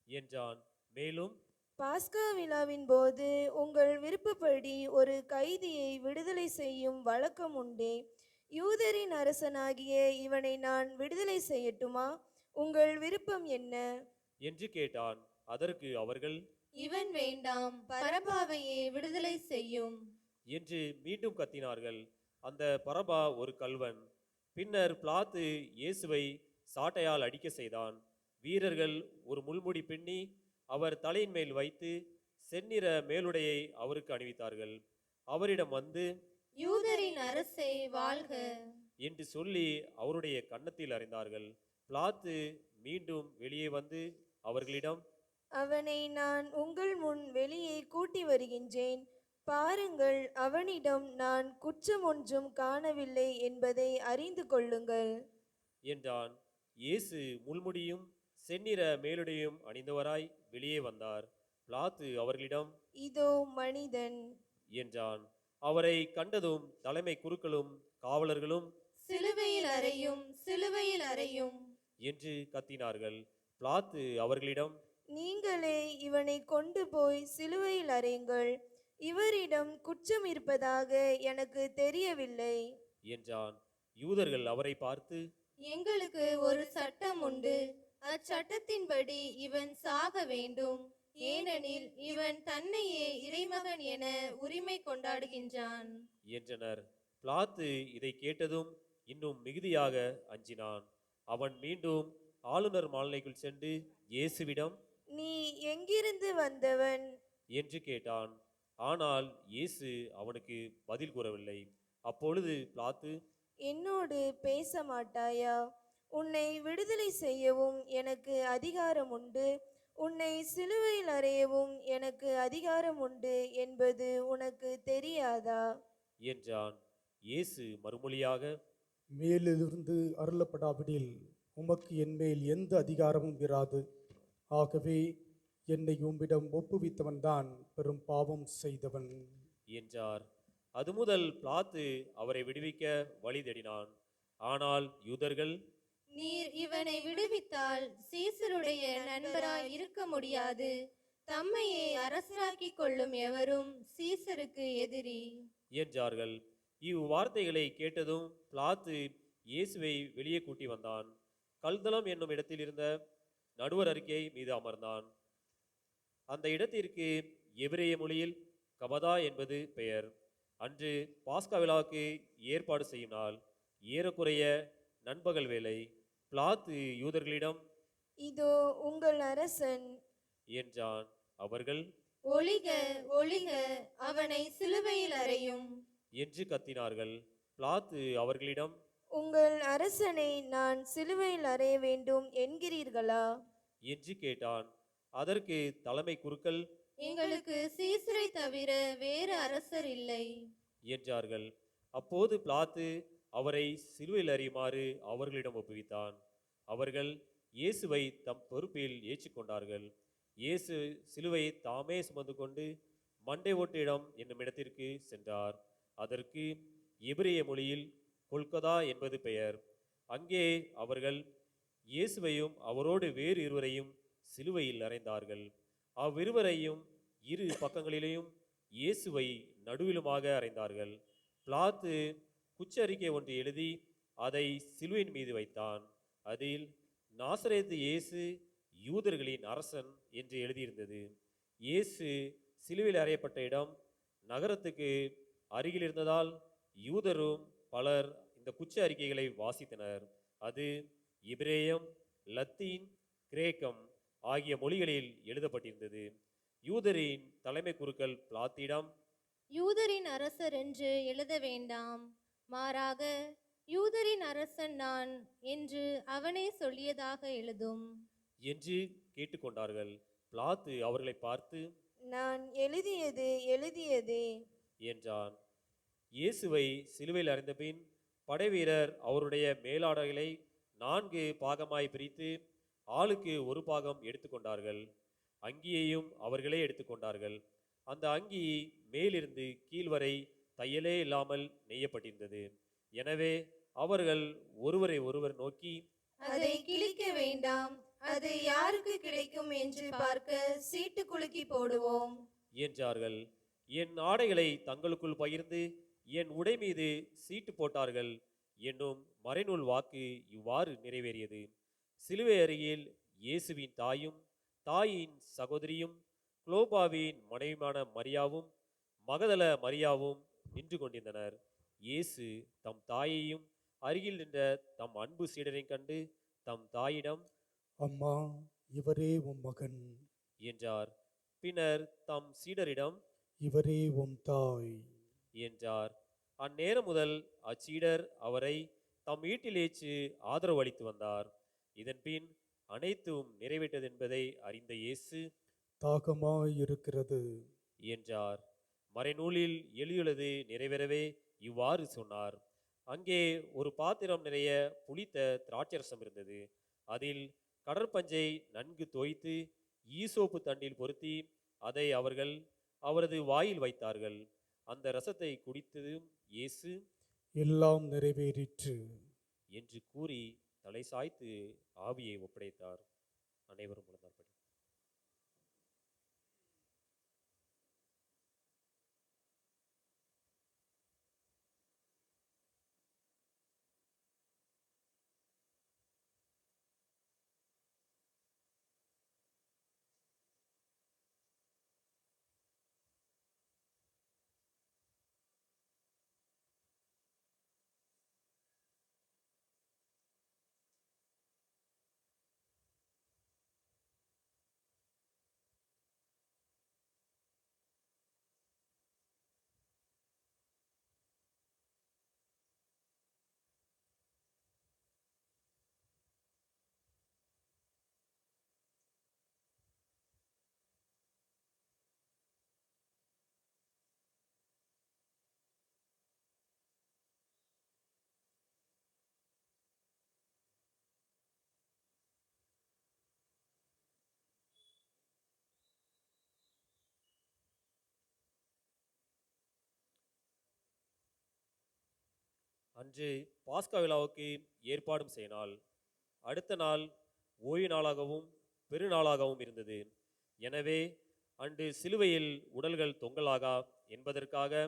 என்றான். மேலும், பாஸ்கா விழாவின் போது உங்கள் விருப்பப்படி ஒரு கைதியை விடுதலை செய்யும் வழக்கம் உண்டே. யூதரின் அரசனாகிய இவனை நான் விடுதலை செய்யட்டுமா? உங்கள் விருப்பம் என்ன என்று கேட்டான். அதற்கு அவர்கள், இவன் வேண்டாம், பரபாவையே விடுதலை செய்யும் என்று மீண்டும் கத்தினார்கள். அந்த பரபா ஒரு கள்வன். பின்னர் பிலாத்து இயேசுவை சாட்டையால் அடிக்க செய்தான். வீரர்கள் ஒரு முள்முடி பின்னி அவர் தலையின் மேல் வைத்து செந்நிற மேலுடையை அவருக்கு அணிவித்தார்கள். அவரிடம் வந்து, யூதரின் அரசே வாழ்க என்று சொல்லி அவருடைய கன்னத்தில் அறைந்தார்கள். பிலாத்து மீண்டும் வெளியே வந்து அவர்களிடம், அவனை நான் உங்கள் முன் வெளியே கூட்டி வருகின்றேன். பாருங்கள், அவனிடம் நான் குற்றம் ஒன்றும் காணவில்லை என்பதை அறிந்து கொள்ளுங்கள் என்றான். இயேசு முள்முடியும் செந்நிற மேலுடையும் அணிந்தவராய் வெளியே வந்தார். பிலாத்து அவர்களிடம், இதோ மனிதன் என்றான். அவரை கண்டதும் தலைமை குருக்களும் காவலர்களும் சிலுவையில் அறையும், சிலுவையில் அறையும் என்று கத்தினார்கள். பிலாத்து அவர்களிடம், நீங்களே இவனை கொண்டு போய் சிலுவையில் அறையுங்கள், இவரிடம் குற்றம் இருப்பதாக எனக்கு தெரியவில்லை என்றான். யூதர்கள் அவரை பார்த்து, எங்களுக்கு ஒரு சட்டம் உண்டு, அச்சட்டத்தின்படி இவன் சாக வேண்டும், ஏனெனில் இவன் தன்னையே இறைமகன் என உரிமை கொண்டாடுகின்றான் என்றனர். பிலாத்து இதை கேட்டதும் இன்னும் மிகுதியாக அஞ்சினான். அவன் மீண்டும் ஆளுநர் மாளிகைக்குள் சென்று இயேசுவிடம், நீ எங்கிருந்து வந்தவன் என்று கேட்டான். ஆனால் இயேசு அவனுக்கு பதில் கூறவில்லை. அப்பொழுது பிலாத்து, என்னோடு பேச மாட்டாயா? உன்னை விடுதலை செய்யவும் எனக்கு அதிகாரம் உண்டு, உன்னை சிலுவையில் அறையவும் எனக்கு அதிகாரம் உண்டு என்பது உனக்கு தெரியாதா என்றான். இயேசு மறுமொழியாக, மேலிருந்து அருளப்படாவிடில் உமக்கு என்மேல் எந்த அதிகாரமும் இராது. ஆகவே என்னை உம்மிடம் ஒப்புவித்தவன்தான் பெரும் பாவம் செய்தவன் என்றார். அது முதல் பிலாத்து அவரை விடுவிக்க வழி தேடினான். ஆனால் யூதர்கள், நீர் இவனை விடுவித்தால் சீசருடைய நண்பராய் இருக்க முடியாது, தம்மையே அரசராக்கிக் கொள்ளும் எவரும் சீசருக்கு எதிரி என்றார்கள். இவ்வார்த்தைகளை கேட்டதும் பிலாத்து இயேசுவை வெளியே கூட்டி வந்தான். கல்தலம் என்னும் இடத்தில் இருந்த நடுவர் அறிக்கை மீது அமர்ந்தான். அந்த இடத்திற்கு எபிரேய மொழியில் கபதா என்பது பெயர். அன்று பாஸ்கா விழாவுக்கு ஏற்பாடு செய்யும் நாள். ஏறக்குறைய நண்பகல் வேளை. பிலாத்து யூதர்களிடம், இதோ உங்கள் அரசன் என்றான். அவர்கள், ஒளிக ஒளிக, அவனை சிலுவையில் அறையும் என்று கத்தினார்கள். பிலாத்து அவர்களிடம், உங்கள் அரசனை நான் சிலுவையில் அறைய வேண்டும் என்கிறீர்களா என்று கேட்டான். அதற்கு தலைமை குருக்கள், எங்களுக்கு சீசரை தவிர வேறு அரசர் இல்லை என்றார்கள். அப்போது பிலாத்து அவரை சிலுவையில் அறியுமாறு அவர்களிடம் ஒப்புவித்தான். அவர்கள் இயேசுவை தம் பொறுப்பில் ஏற்றுக்கொண்டார்கள். இயேசு சிலுவை தாமே சுமந்து கொண்டு மண்டை ஓட்டு இடம் என்னும் இடத்திற்கு சென்றார். அதற்கு எபிரேய மொழியில் கொல்கதா என்பது பெயர். அங்கே அவர்கள் இயேசுவையும் அவரோடு வேறு இருவரையும் சிலுவையில் அறைந்தார்கள். அவ்விருவரையும் இரு பக்கங்களிலேயும் இயேசுவை நடுவிலுமாக அறைந்தார்கள். பிலாத்து குற்றறிக்கை ஒன்று எழுதி அதை சிலுவையின் மீது வைத்தான். அதில் நாசரேத்து இயேசு யூதர்களின் அரசன் என்று எழுதியிருந்தது. இயேசு சிலுவையில் அறையப்பட்ட இடம் நகரத்துக்கு அருகில் இருந்ததால் யூதரும் பலர் இந்த குற்ற அறிக்கைகளை வாசித்தனர். அது எபிரேயம், லத்தீன், கிரேக்கம் ஆகிய மொழிகளில் எழுதப்பட்டிருந்தது. யூதரின் தலைமை குருக்கள் பிலாத்திடம், யூதரின் அரசர் என்று எழுத வேண்டாம், மாறாக யூதரின் அரசன் நான் என்று அவனே சொல்லியதாக எழுதும் என்று கேட்டுக்கொண்டார்கள். பிலாத்து அவர்களை பார்த்து, நான் எழுதியது எழுதியதே என்றான். இயேசுவை சிலுவையில் அறைந்தபின் படைவீரர் அவருடைய மேலாடைகளை 4 பாகமாய் பிரித்து ஆளுக்கு ஒரு பாகம் எடுத்துக்கொண்டார்கள். அங்கியையும் அவர்களே எடுத்துக்கொண்டார்கள். அந்த அங்கி மேலிருந்து கீழ் வரை தையலே இல்லாமல் நெய்யப்பட்டிருந்தது. எனவே அவர்கள் ஒருவரை ஒருவர் நோக்கி, அதை கிழிக்க வேண்டாம், அது யாருக்கு கிடைக்கும் என்று பார்க்க சீட்டு குலுக்கி போடுவோம் என்றார்கள். என் ஆடைகளை தங்களுக்குள் பகிர்ந்து என் உடை மீது சீட்டு போட்டார்கள் என்னும் மறைநூல் வாக்கு இவ்வாறு நிறைவேறியது. சிலுவை அருகில் இயேசுவின் தாயும் தாயின் சகோதரியும் குளோபாவின் மனைவியான மரியாவும் மகதல மரியாவும் நின்று கொண்டிருந்தனர். இயேசு தம் தாயையும் அருகில் நின்ற தம் அன்பு சீடரையும் கண்டு தம் தாயிடம், அம்மா, இவரே உம் மகன், என்றார். பின்னர் தம் சீடரிடம், இவரே உம் தாய் என்றார். அந்நேரம் முதல் அச்சீடர் அவரை தம் வீட்டில் ஏற்று ஆதரவு அளித்து வந்தார். இதன்பின் அனைத்தும் நிறைவேற்றது என்பதை அறிந்த இயேசு, தாகமாயிருக்கிறது என்றார். மறைநூலில் எழுதியுள்ளது நிறைவேறவே இவ்வாறு சொன்னார். அங்கே ஒரு பாத்திரம் நிறைய புளித்த திராட்சரசம் இருந்தது. அதில் கடற்பஞ்சை நன்கு தோய்த்து ஈசோப்பு தண்டில் பொருத்தி அதை அவர்கள் அவரது வாயில் வைத்தார்கள். அந்த ரசத்தை குடித்ததும் இயேசு எல்லாம் நிறைவேறிற்று என்று கூறி தலை சாய்த்து ஆவியை ஒப்படைத்தார். அனைவரும் முழந்தார். அன்று பாஸ்கா விழாவுக்கு ஏற்பாடும் செய்யினாள். அடுத்த நாள் ஓய்வு நாளாகவும் பெருநாளாகவும் இருந்தது. எனவே அன்று சிலுவையில் உடல்கள் தொங்கலாகா என்பதற்காக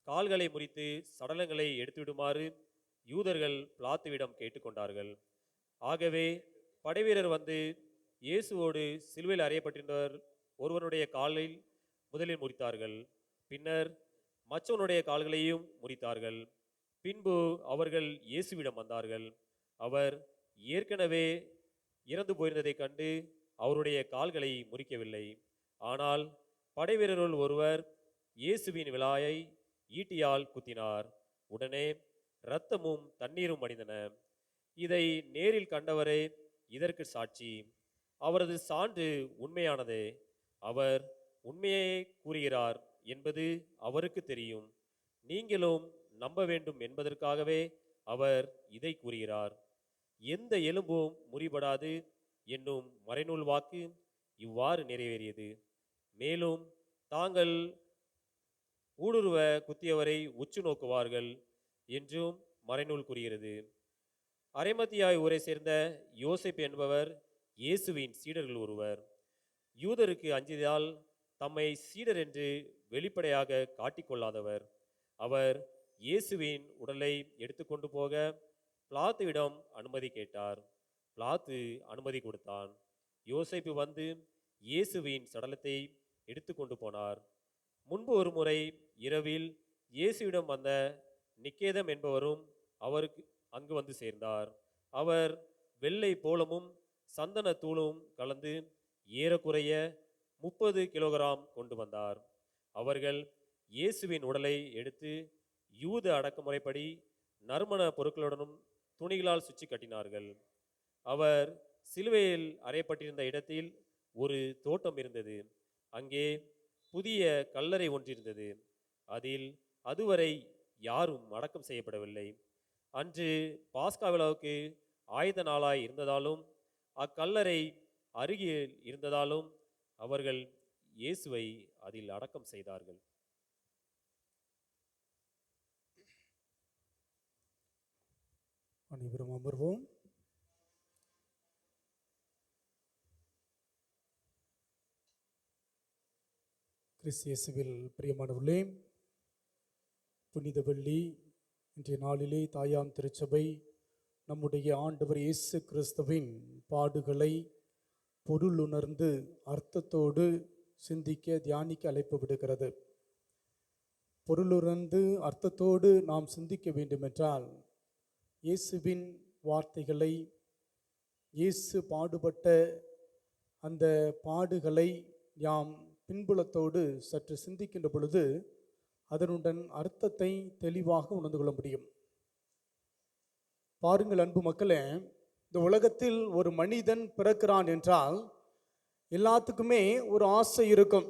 கால்களை முறித்து சடலங்களை எடுத்துவிடுமாறு யூதர்கள் பிலாத்துவிடம் கேட்டுக்கொண்டார்கள். ஆகவே படைவீரர் வந்து இயேசுவோடு சிலுவையில் அறையப்பட்டிருந்தவர் ஒருவனுடைய காலில் முதலில் முறித்தார்கள். பின்னர் மற்றவனுடைய கால்களையும் முறித்தார்கள். பின்பு அவர்கள் இயேசுவிடம் வந்தார்கள். அவர் ஏற்கனவே இறந்து போயிருந்ததைக் கண்டு அவருடைய கால்களை முறிக்கவில்லை. ஆனால் படைவீரருள் ஒருவர் இயேசுவின் விலாயை ஈட்டியால் குத்தினார். உடனே இரத்தமும் தண்ணீரும் வடிந்தன. இதை நேரில் கண்டவரே இதற்கு சாட்சி. அவரது சான்று உண்மையானதே. அவர் உண்மையை கூறுகிறார் என்பது அவருக்கு தெரியும். நீங்களும் நம்ப வேண்டும் என்பதற்காகவே அவர் இதை கூறுகிறார். எந்த எலும்பும் முறிபடாது என்னும் மறைநூல் வாக்கு இவ்வாறு நிறைவேறியது. மேலும் தாங்கள் ஊடுருவ குத்தியவரை உற்று நோக்குவார்கள் என்றும் மறைநூல் கூறுகிறது. அரிமத்தியாய் ஊரை சேர்ந்த யோசேப்பு என்பவர் இயேசுவின் சீடர்கள் ஒருவர். யூதருக்கு அஞ்சியதால் தம்மை சீடர் என்று வெளிப்படையாக காட்டிக்கொள்ளாதவர். அவர் இயேசுவின் உடலை எடுத்துக்கொண்டு போக பிலாத்துவிடம் அனுமதி கேட்டார். பிலாத்து அனுமதி கொடுத்தான். யோசேப்பு வந்து இயேசுவின் சடலத்தை எடுத்துக்கொண்டு போனார். முன்பு ஒரு முறை இரவில் இயேசுவிடம் வந்த நிக்கேதம் என்பவரும் அவருக்கு அங்கு வந்து சேர்ந்தார். அவர் வெள்ளை போலமும் சந்தன தூளும் கலந்து ஏறக்குறைய 30 கிலோகிராம் கொண்டு வந்தார். அவர்கள் இயேசுவின் உடலை எடுத்து யூத அடக்குமுறைப்படி நறுமண பொருட்களுடனும் துணிகளால் சுற்றி கட்டினார்கள். அவர் சிலுவையில் அறையப்பட்டிருந்த இடத்தில் ஒரு தோட்டம் இருந்தது. அங்கே புதிய கல்லறை ஒன்றிருந்தது. அதில் அதுவரை யாரும் அடக்கம் செய்யப்படவில்லை. அன்று பாஸ்கா விழாவுக்கு ஆயுத நாளாய் இருந்ததாலும் அக்கல்லறை அருகில் இருந்ததாலும் அவர்கள் இயேசுவை அதில் அடக்கம் செய்தார்கள். அனைவரும் அமர்வோம். கிறிஸ்து இயேசுவில் பிரியமானவர்களே, புனித வெள்ளி இன்றைய நாளிலே தாயாம் திருச்சபை நம்முடைய ஆண்டவர் இயேசு கிறிஸ்துவின் பாடுகளை பொருளுணர்ந்து அர்த்தத்தோடு சிந்திக்க தியானிக்க அழைப்பு விடுகிறது. பொருளுணர்ந்து அர்த்தத்தோடு நாம் சிந்திக்க வேண்டுமென்றால் இயேசுவின் வார்த்தைகளை, இயேசு பாடுபட்ட அந்த பாடுகளை நாம் பின்புலத்தோடு சற்று சிந்திக்கின்ற பொழுது அதனுடன் அர்த்தத்தை தெளிவாக உணர்ந்து கொள்ள முடியும். பாருங்கள் அன்பு மக்களே, இந்த உலகத்தில் ஒரு மனிதன் பிறக்கிறான் என்றால் எல்லாத்துக்குமே ஒரு ஆசை இருக்கும்.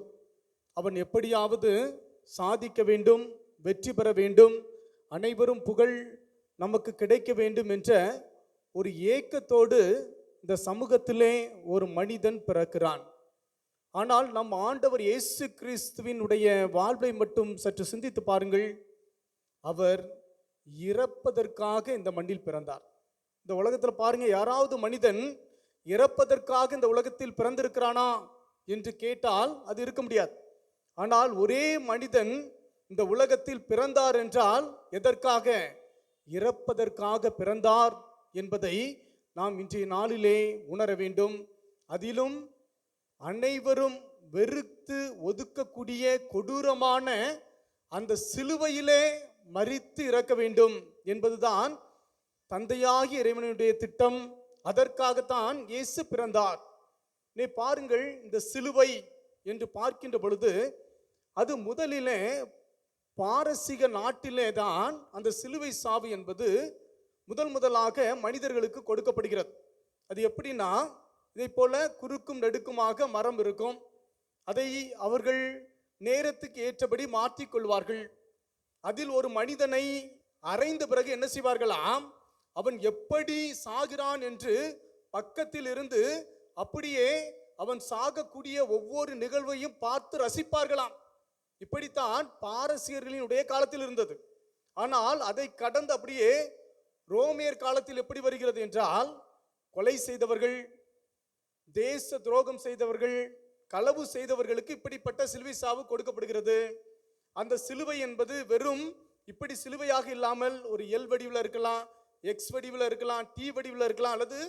அவன் எப்படியாவது சாதிக்க வேண்டும், வெற்றி பெற வேண்டும், அனைவரும் புகழ் நமக்கு கிடைக்க வேண்டும் என்ற ஒரு ஏக்கத்தோடு இந்த சமூகத்திலே ஒரு மனிதன் பிறக்கிறான். ஆனால் நம் ஆண்டவர் இயேசு கிறிஸ்துவினுடைய வாழ்வை மட்டும் சற்று சிந்தித்து பாருங்கள். அவர் இறப்பதற்காக இந்த மண்ணில் பிறந்தார். இந்த உலகத்தில் பாருங்க, யாராவது மனிதன் இறப்பதற்காக இந்த உலகத்தில் பிறந்திருக்கிறானா என்று கேட்டால் அது இருக்க முடியாது. ஆனால் ஒரே மனிதன் இந்த உலகத்தில் பிறந்தார் என்றால் எதற்காக? இறப்பதற்காக பிறந்தார் என்பதை நாம் இன்றைய நாளிலே உணர வேண்டும். அதிலும் அனைவரும் வெறுத்து ஒதுக்கக்கூடிய கொடூரமான அந்த சிலுவையிலே மரித்து இறக்க வேண்டும் என்பதுதான் தந்தையாகிய இறைவனுடைய திட்டம். அதற்காகத்தான் இயேசு பிறந்தார். நீ பாருங்கள், இந்த சிலுவை என்று பார்க்கின்ற பொழுது அது முதலிலே பாரசீக நாட்டிலே தான் அந்த சிலுவை சாவு என்பது முதலாக மனிதர்களுக்கு கொடுக்கப்படுகிறது. அது எப்படின்னா, இதை போல குறுக்கும் நெடுக்குமாக மரம் இருக்கும். அதை அவர்கள் நேரத்துக்கு ஏற்றபடி மாற்றிக்கொள்வார்கள். அதில் ஒரு மனிதனை அறைந்த பிறகு என்ன செய்வார்களாம், அவன் எப்படி சாகிறான் என்று பக்கத்தில் இருந்து அப்படியே அவன் சாகக்கூடிய ஒவ்வொரு நிகழ்வையும் பார்த்து ரசிப்பார்களாம். இப்படித்தான் பாரசீகர்களினுடைய காலத்தில் இருந்தது. ஆனால் அதை கடந்து அப்படியே ரோமியர் காலத்தில் எப்படி வருகிறது என்றால், கொலை செய்தவர்கள், தேச துரோகம் செய்தவர்கள், களவு செய்தவர்களுக்கு இப்படிப்பட்ட சிலுவை சாவு கொடுக்கப்படுகிறது. அந்த சிலுவை என்பது வெறும் இப்படி சிலுவையாக இல்லாமல் ஒரு எல் வடிவில் இருக்கலாம், எக்ஸ் வடிவில் இருக்கலாம், டி வடிவில் இருக்கலாம், அல்லது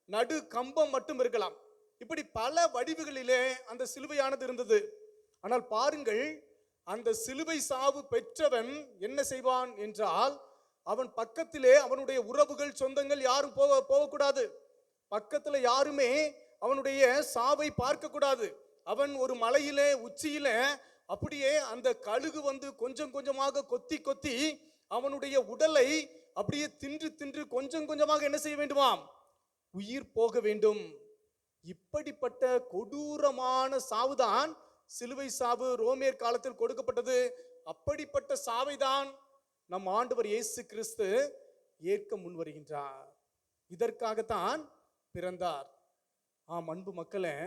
நடு கம்பம் மட்டும் இருக்கலாம். இப்படி பல வடிவுகளிலே அந்த சிலுவையானது இருந்தது. ஆனால் பாருங்கள், அந்த சிலுவை சாவு பெற்றவன் என்ன செய்வான் என்றால், அவன் பக்கத்திலே அவனுடைய உறவுகள், சொந்தங்கள் யாரும் போகக்கூடாது. பக்கத்தில் யாருமே அவனுடைய சாவை பார்க்கக்கூடாது. அவன் ஒரு மலையிலே உச்சியிலே அப்படியே அந்த கழுகு வந்து கொஞ்சம் கொஞ்சமாக கொத்தி கொத்தி அவனுடைய உடலை அப்படியே தின்று கொஞ்சம் கொஞ்சமாக என்ன செய்ய வேண்டுமாம், உயிர் போக வேண்டும். இப்படிப்பட்ட கொடூரமான சாவுதான் சிலுவை சாவு ரோமியர் காலத்தில் கொடுக்கப்பட்டது. அப்படிப்பட்ட சாவைதான் நம் ஆண்டவர் இயேசு கிறிஸ்து ஏற்க முன்வருகின்றார். இதற்காகத்தான் பிறந்தார். ஆம் அன்பு மக்களே,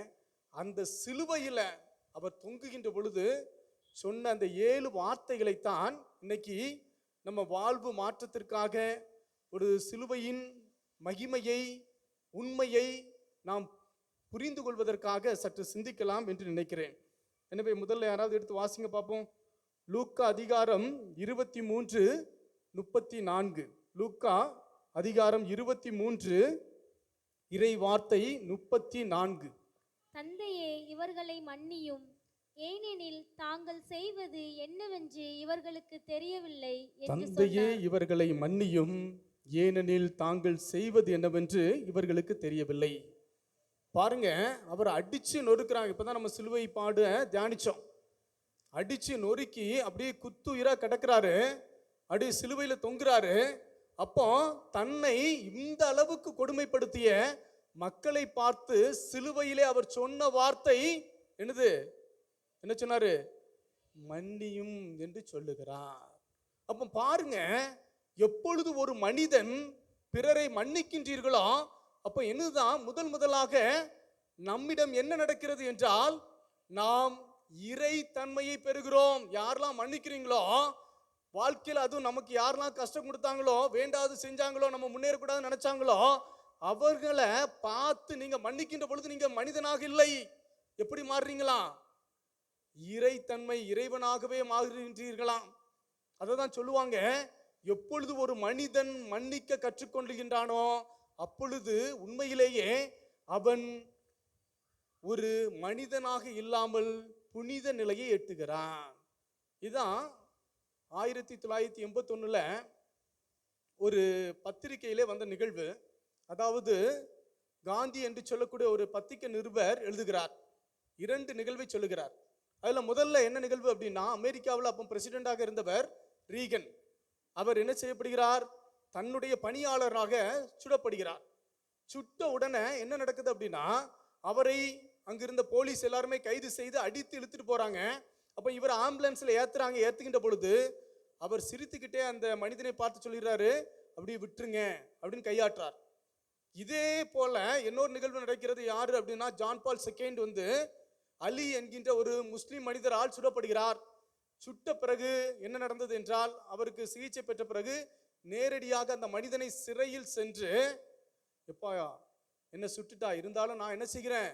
அந்த சிலுவையில அவர் தொங்குகின்ற பொழுது சொன்ன அந்த 7 வார்த்தைகளைத்தான் இன்னைக்கு நம்ம வாழ்வு மாற்றத்திற்காக ஒரு சிலுவையின் மகிமையை, உண்மையை நாம் புரிந்து கொள்வதற்காக சற்று சிந்திக்கலாம் என்று நினைக்கிறேன். எனவே முதல்ல யாராவது எடுத்து வாசிங்க பார்ப்போம். லூக்கா அதிகாரம் 23:34. லூக்கா அதிகாரம் 23 இறை வார்த்தை 34. தந்தையே, இவர்களை மன்னியும், ஏனெனில் தாங்கள் செய்வது என்னவென்று இவர்களுக்கு தெரியவில்லை என்று தந்தையே, இவர்களை மன்னியும், ஏனெனில் தாங்கள் செய்வது என்னவென்று இவர்களுக்கு தெரியவில்லை. பாருங்க, அவர் அடிச்சு நொறுக்கிறாங்க. இப்பதான் நம்ம சிலுவை பாடு தியானிச்சோம். அடிச்சு நொறுக்கி அப்படியே குத்துயிரா கிடக்கிறாரு, அப்படியே சிலுவையில தொங்குறாரு. அப்போ தன்னை இந்த அளவுக்கு கொடுமைப்படுத்திய மக்களை பார்த்து சிலுவையிலே அவர் சொன்ன வார்த்தை என்னது? என்ன சொன்னாரு? மன்னியும் என்று சொல்லுகிறார். அப்ப பாருங்க, எப்பொழுது ஒரு மனிதன் பிறரை மன்னிக்கின்றீர்களோ அப்ப என்னதான் முதலாக நம்மிடம் என்ன நடக்கிறது என்றால், நாம் இறை தன்மையை பெறுகிறோம். யாரெல்லாம் மன்னிக்கிறீங்களோ வாழ்க்கையில், அதுவும் நமக்கு யாரெல்லாம் கஷ்டம் கொடுத்தாங்களோ, வேண்டாது செஞ்சாங்களோ, நம்ம முன்னேறக்கூடாதுன்னு நினைச்சாங்களோ, அவர்களை பார்த்து நீங்க மன்னிக்கின்ற பொழுது நீங்க மனிதனாக இல்லை. எப்படி மாறுறீங்களா? இறைத்தன்மை, இறைவனாகவே மாறுகின்றீர்களாம். அதை தான் சொல்லுவாங்க, எப்பொழுது ஒரு மனிதன் மன்னிக்க கற்றுக்கொள்கின்றானோ அப்பொழுது உண்மையிலேயே அவன் ஒரு மனிதனாக இல்லாமல் புனித நிலையை எட்டுகிறான். இதுதான் 1981 ஒரு பத்திரிகையிலே வந்த நிகழ்வு. அதாவது காந்தி என்று சொல்லக்கூடிய ஒரு பத்திரிகை நிருபர் எழுதுகிறார். 2 நிகழ்வை சொல்லுகிறார். அதுல முதல்ல என்ன நிகழ்வு அப்படின்னா, அமெரிக்காவில் அப்போ பிரசிடென்டாக இருந்தவர் ரீகன், அவர் என்ன செய்யப்படுகிறார்? தன்னுடைய பணியாளராக சுடப்படுகிறார். சுட்ட உடனே என்ன நடக்குது அப்படின்னா, அவரை அங்கிருந்த போலீஸ் எல்லாருமே கைது செய்து அடித்து இழுத்துட்டு போறாங்க. அப்போ இவர் ஆம்புலன்ஸில் ஏற்றுகின்ற பொழுது அவர் சிரித்துக்கிட்டே அந்த மனிதனை பார்த்து சொல்கிறாரு, அப்படியே விட்டுருங்க அப்படின்னு கையாற்றார். இதே போல இன்னொரு நிகழ்வு நடக்கிறது. யாரு அப்படின்னா, ஜான் பால் II வந்து அலி என்கின்ற ஒரு முஸ்லிம் மனிதரால் சுடப்படுகிறார். சுட்ட பிறகு என்ன நடந்தது என்றால், அவருக்கு சிகிச்சை பெற்ற பிறகு நேரடியாக அந்த மனிதனை சிறையில் சென்று, எப்பா என்ன சுட்டுட்டா, இருந்தாலும் நான் என்ன செய்கிறேன்,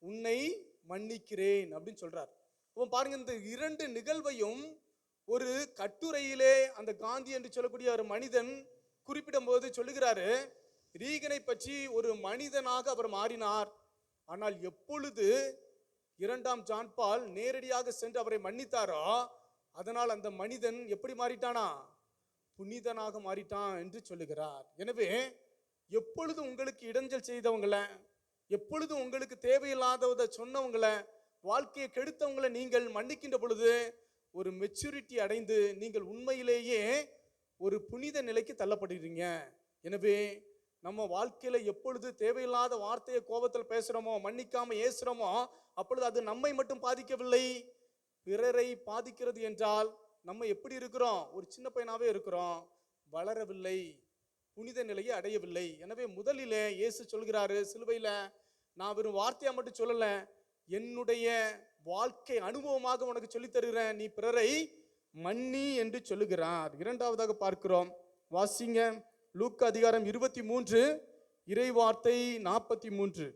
உன்னை மன்னிக்கிறேன் அப்படின்னு சொல்றார். அப்போ பாருங்க, இந்த இரண்டு நிகழ்வையும் ஒரு கட்டுரையிலே அந்த காந்தி என்று சொல்லக்கூடிய ஒரு மனிதன் குறிப்பிடும் போது சொல்லுகிறாரு, ரீகனை பற்றி ஒரு மனிதனாக அவர் மாறினார். ஆனால் எப்பொழுது 2ஆம் ஜான் பால் நேரடியாக சென்று அவரை மன்னித்தாரோ, அதனால் அந்த மனிதன் எப்படி மாறிட்டானா, புனிதனாக மாறிட்டான் என்று சொல்லுகிறார். எனவே எப்பொழுது உங்களுக்கு இடைஞ்சல் செய்தவங்கள, எப்பொழுது உங்களுக்கு தேவையில்லாததை சொன்னவங்கள, வாழ்க்கையை கெடுத்தவங்களை நீங்கள் மன்னிக்கின்ற பொழுது ஒரு மெச்சூரிட்டி அடைந்து நீங்கள் உண்மையிலேயே ஒரு புனித நிலைக்கு தள்ளப்படுறீங்க. எனவே நம்ம வாழ்க்கையில எப்பொழுது தேவையில்லாத வார்த்தையை கோபத்தில் பேசுறோமோ, மன்னிக்காம ஏசுறோமோ, அப்பொழுது அது நம்மை மட்டும் பாதிக்கவில்லை, பிறரை பாதிக்கிறது. என்றால் நம்ம எப்படி இருக்கிறோம், ஒரு சின்ன பையனாவே இருக்கிறோம், வளரவில்லை, புனித நிலையை அடையவில்லை. எனவே முதலிலே இயேசு சொல்கிறாரு சிலுவையில, நான் வெறும் வார்த்தையா மட்டும் சொல்லல, என்னுடைய வாழ்க்கை அனுபவமாக உனக்கு சொல்லித் தருகிறேன், நீ பிறரை மன்னி என்று சொல்லுகிறார். இரண்டாவதாக பார்க்கிறோம், வாசிங்க லூக்கா அதிகாரம் 23 இறைவார்த்தை 43.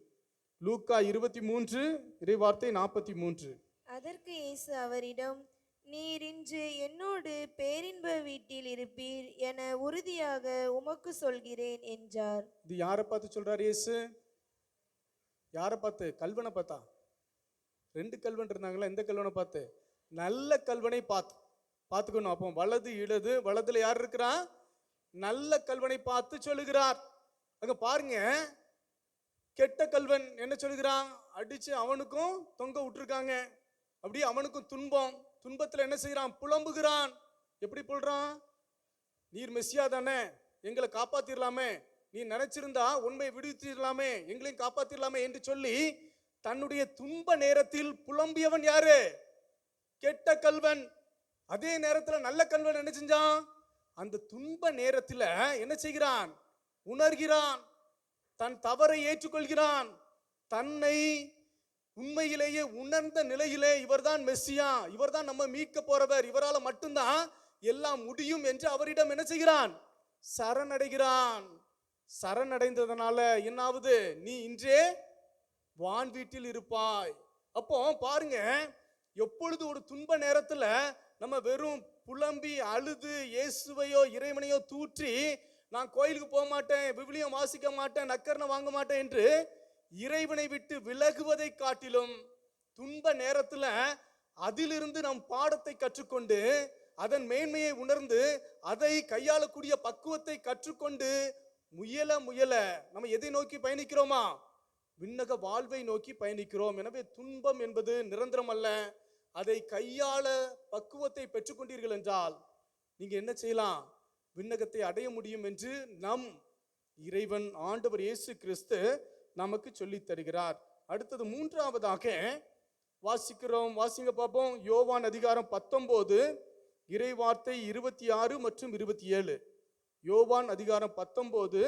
லூக்கா 23 இறைவார்த்தை 43. அதற்கு இயேசு அவரிடம், நீர் இன்று என்னோடு பேரின்ப வீட்டில் இருப்பீர் என உறுதியாக உமக்கு சொல்கிறேன் என்றார். இது யாரை பார்த்து சொல்றார் இயேசு? யாரை பார்த்து? கல்வனை பார்த்தா? 2 கல்வன் இருந்தாங்களா, எந்த கல்வனை பார்த்து? நல்ல கல்வனை பார்த்துக்கணும். அப்போ வலது இடது, வலதுல யார் இருக்கிறா? நல்ல கல்வனை பார்த்து சொல்லுகிறார். அங்க பாருங்க, கெட்ட கல்வன் என்ன சொல்லுகிறான், அடிச்சு அவனுக்கும் தொங்க விட்டுருக்காங்க, அப்படியே அவனுக்கும் துன்பத்துல என்ன செய்யறான், புலம்புகிறான். எப்படி புல்றான், நீர் மெஸ்ஸியா தானே, எங்களை காப்பாத்திரலாமே, நீ நினைச்சிருந்தா உண்மை விடுவித்திரலாமே, எங்களையும் காப்பாத்திரலாமே என்று சொல்லி தன்னுடைய துன்ப நேரத்தில் புலம்பியவன் யாரு? கெட்ட கல்வன். அதே நேரத்தில் நல்ல கல்வன் என்ன செஞ்சான், அந்த துன்ப நேரத்தில் என்ன செய்கிறான், உணர்கிறான், தன் தவறை ஏற்றுக்கொள்கிறான், தன்னை உண்மையிலேயே உணர்ந்த நிலையிலே இவர்தான் மெஸ்ஸியா, இவர்தான் நம்ம மீட்க போறவர், இவரால் மட்டும்தான் எல்லாம் முடியும் என்று அவரிடம் என்ன செய்கிறான், சரணடைகிறான். சரணடைந்ததனால என்னாவது, நீ இன்றே வான் வீட்டில் இருப்பாய். அப்போ பாருங்க, எப்பொழுது ஒரு துன்ப நேரத்துல நம்ம வெறும் புலம்பி அழுது இயேசுவையோ இறைவனையோ தூற்றி, நான் கோயிலுக்கு போக மாட்டேன், விவிலியம் வாசிக்க மாட்டேன், நக்கர்ணை வாங்க மாட்டேன் என்று இறைவனை விட்டு விலகுவதை காட்டிலும், துன்ப நேரத்துல அதிலிருந்து நம் பாடத்தை கற்றுக்கொண்டு அதன் மேன்மையை உணர்ந்து அதை கையாளக்கூடிய பக்குவத்தை கற்றுக்கொண்டு முயல நம்ம எதை நோக்கி பயணிக்கிறோமா, விண்ணக வாழ்வை நோக்கி பயணிக்கிறோம். எனவே துன்பம் என்பது நிரந்தரம் அல்ல. அதை கையாள பக்குவத்தை பெற்றுக்கொண்டீர்கள் என்றால் நீங்க என்ன செய்யலாம், விண்ணகத்தை அடைய முடியும் என்று நம் இறைவன் ஆண்டவர் இயேசு கிறிஸ்து நமக்கு சொல்லி தருகிறார். அடுத்தது மூன்றாவதாக வாசிக்கிறோம், வாசிங்க பார்ப்போம். யோவான் அதிகாரம் 19 இறைவார்த்தை 26 மற்றும் 27. யோவான் அதிகாரம் 19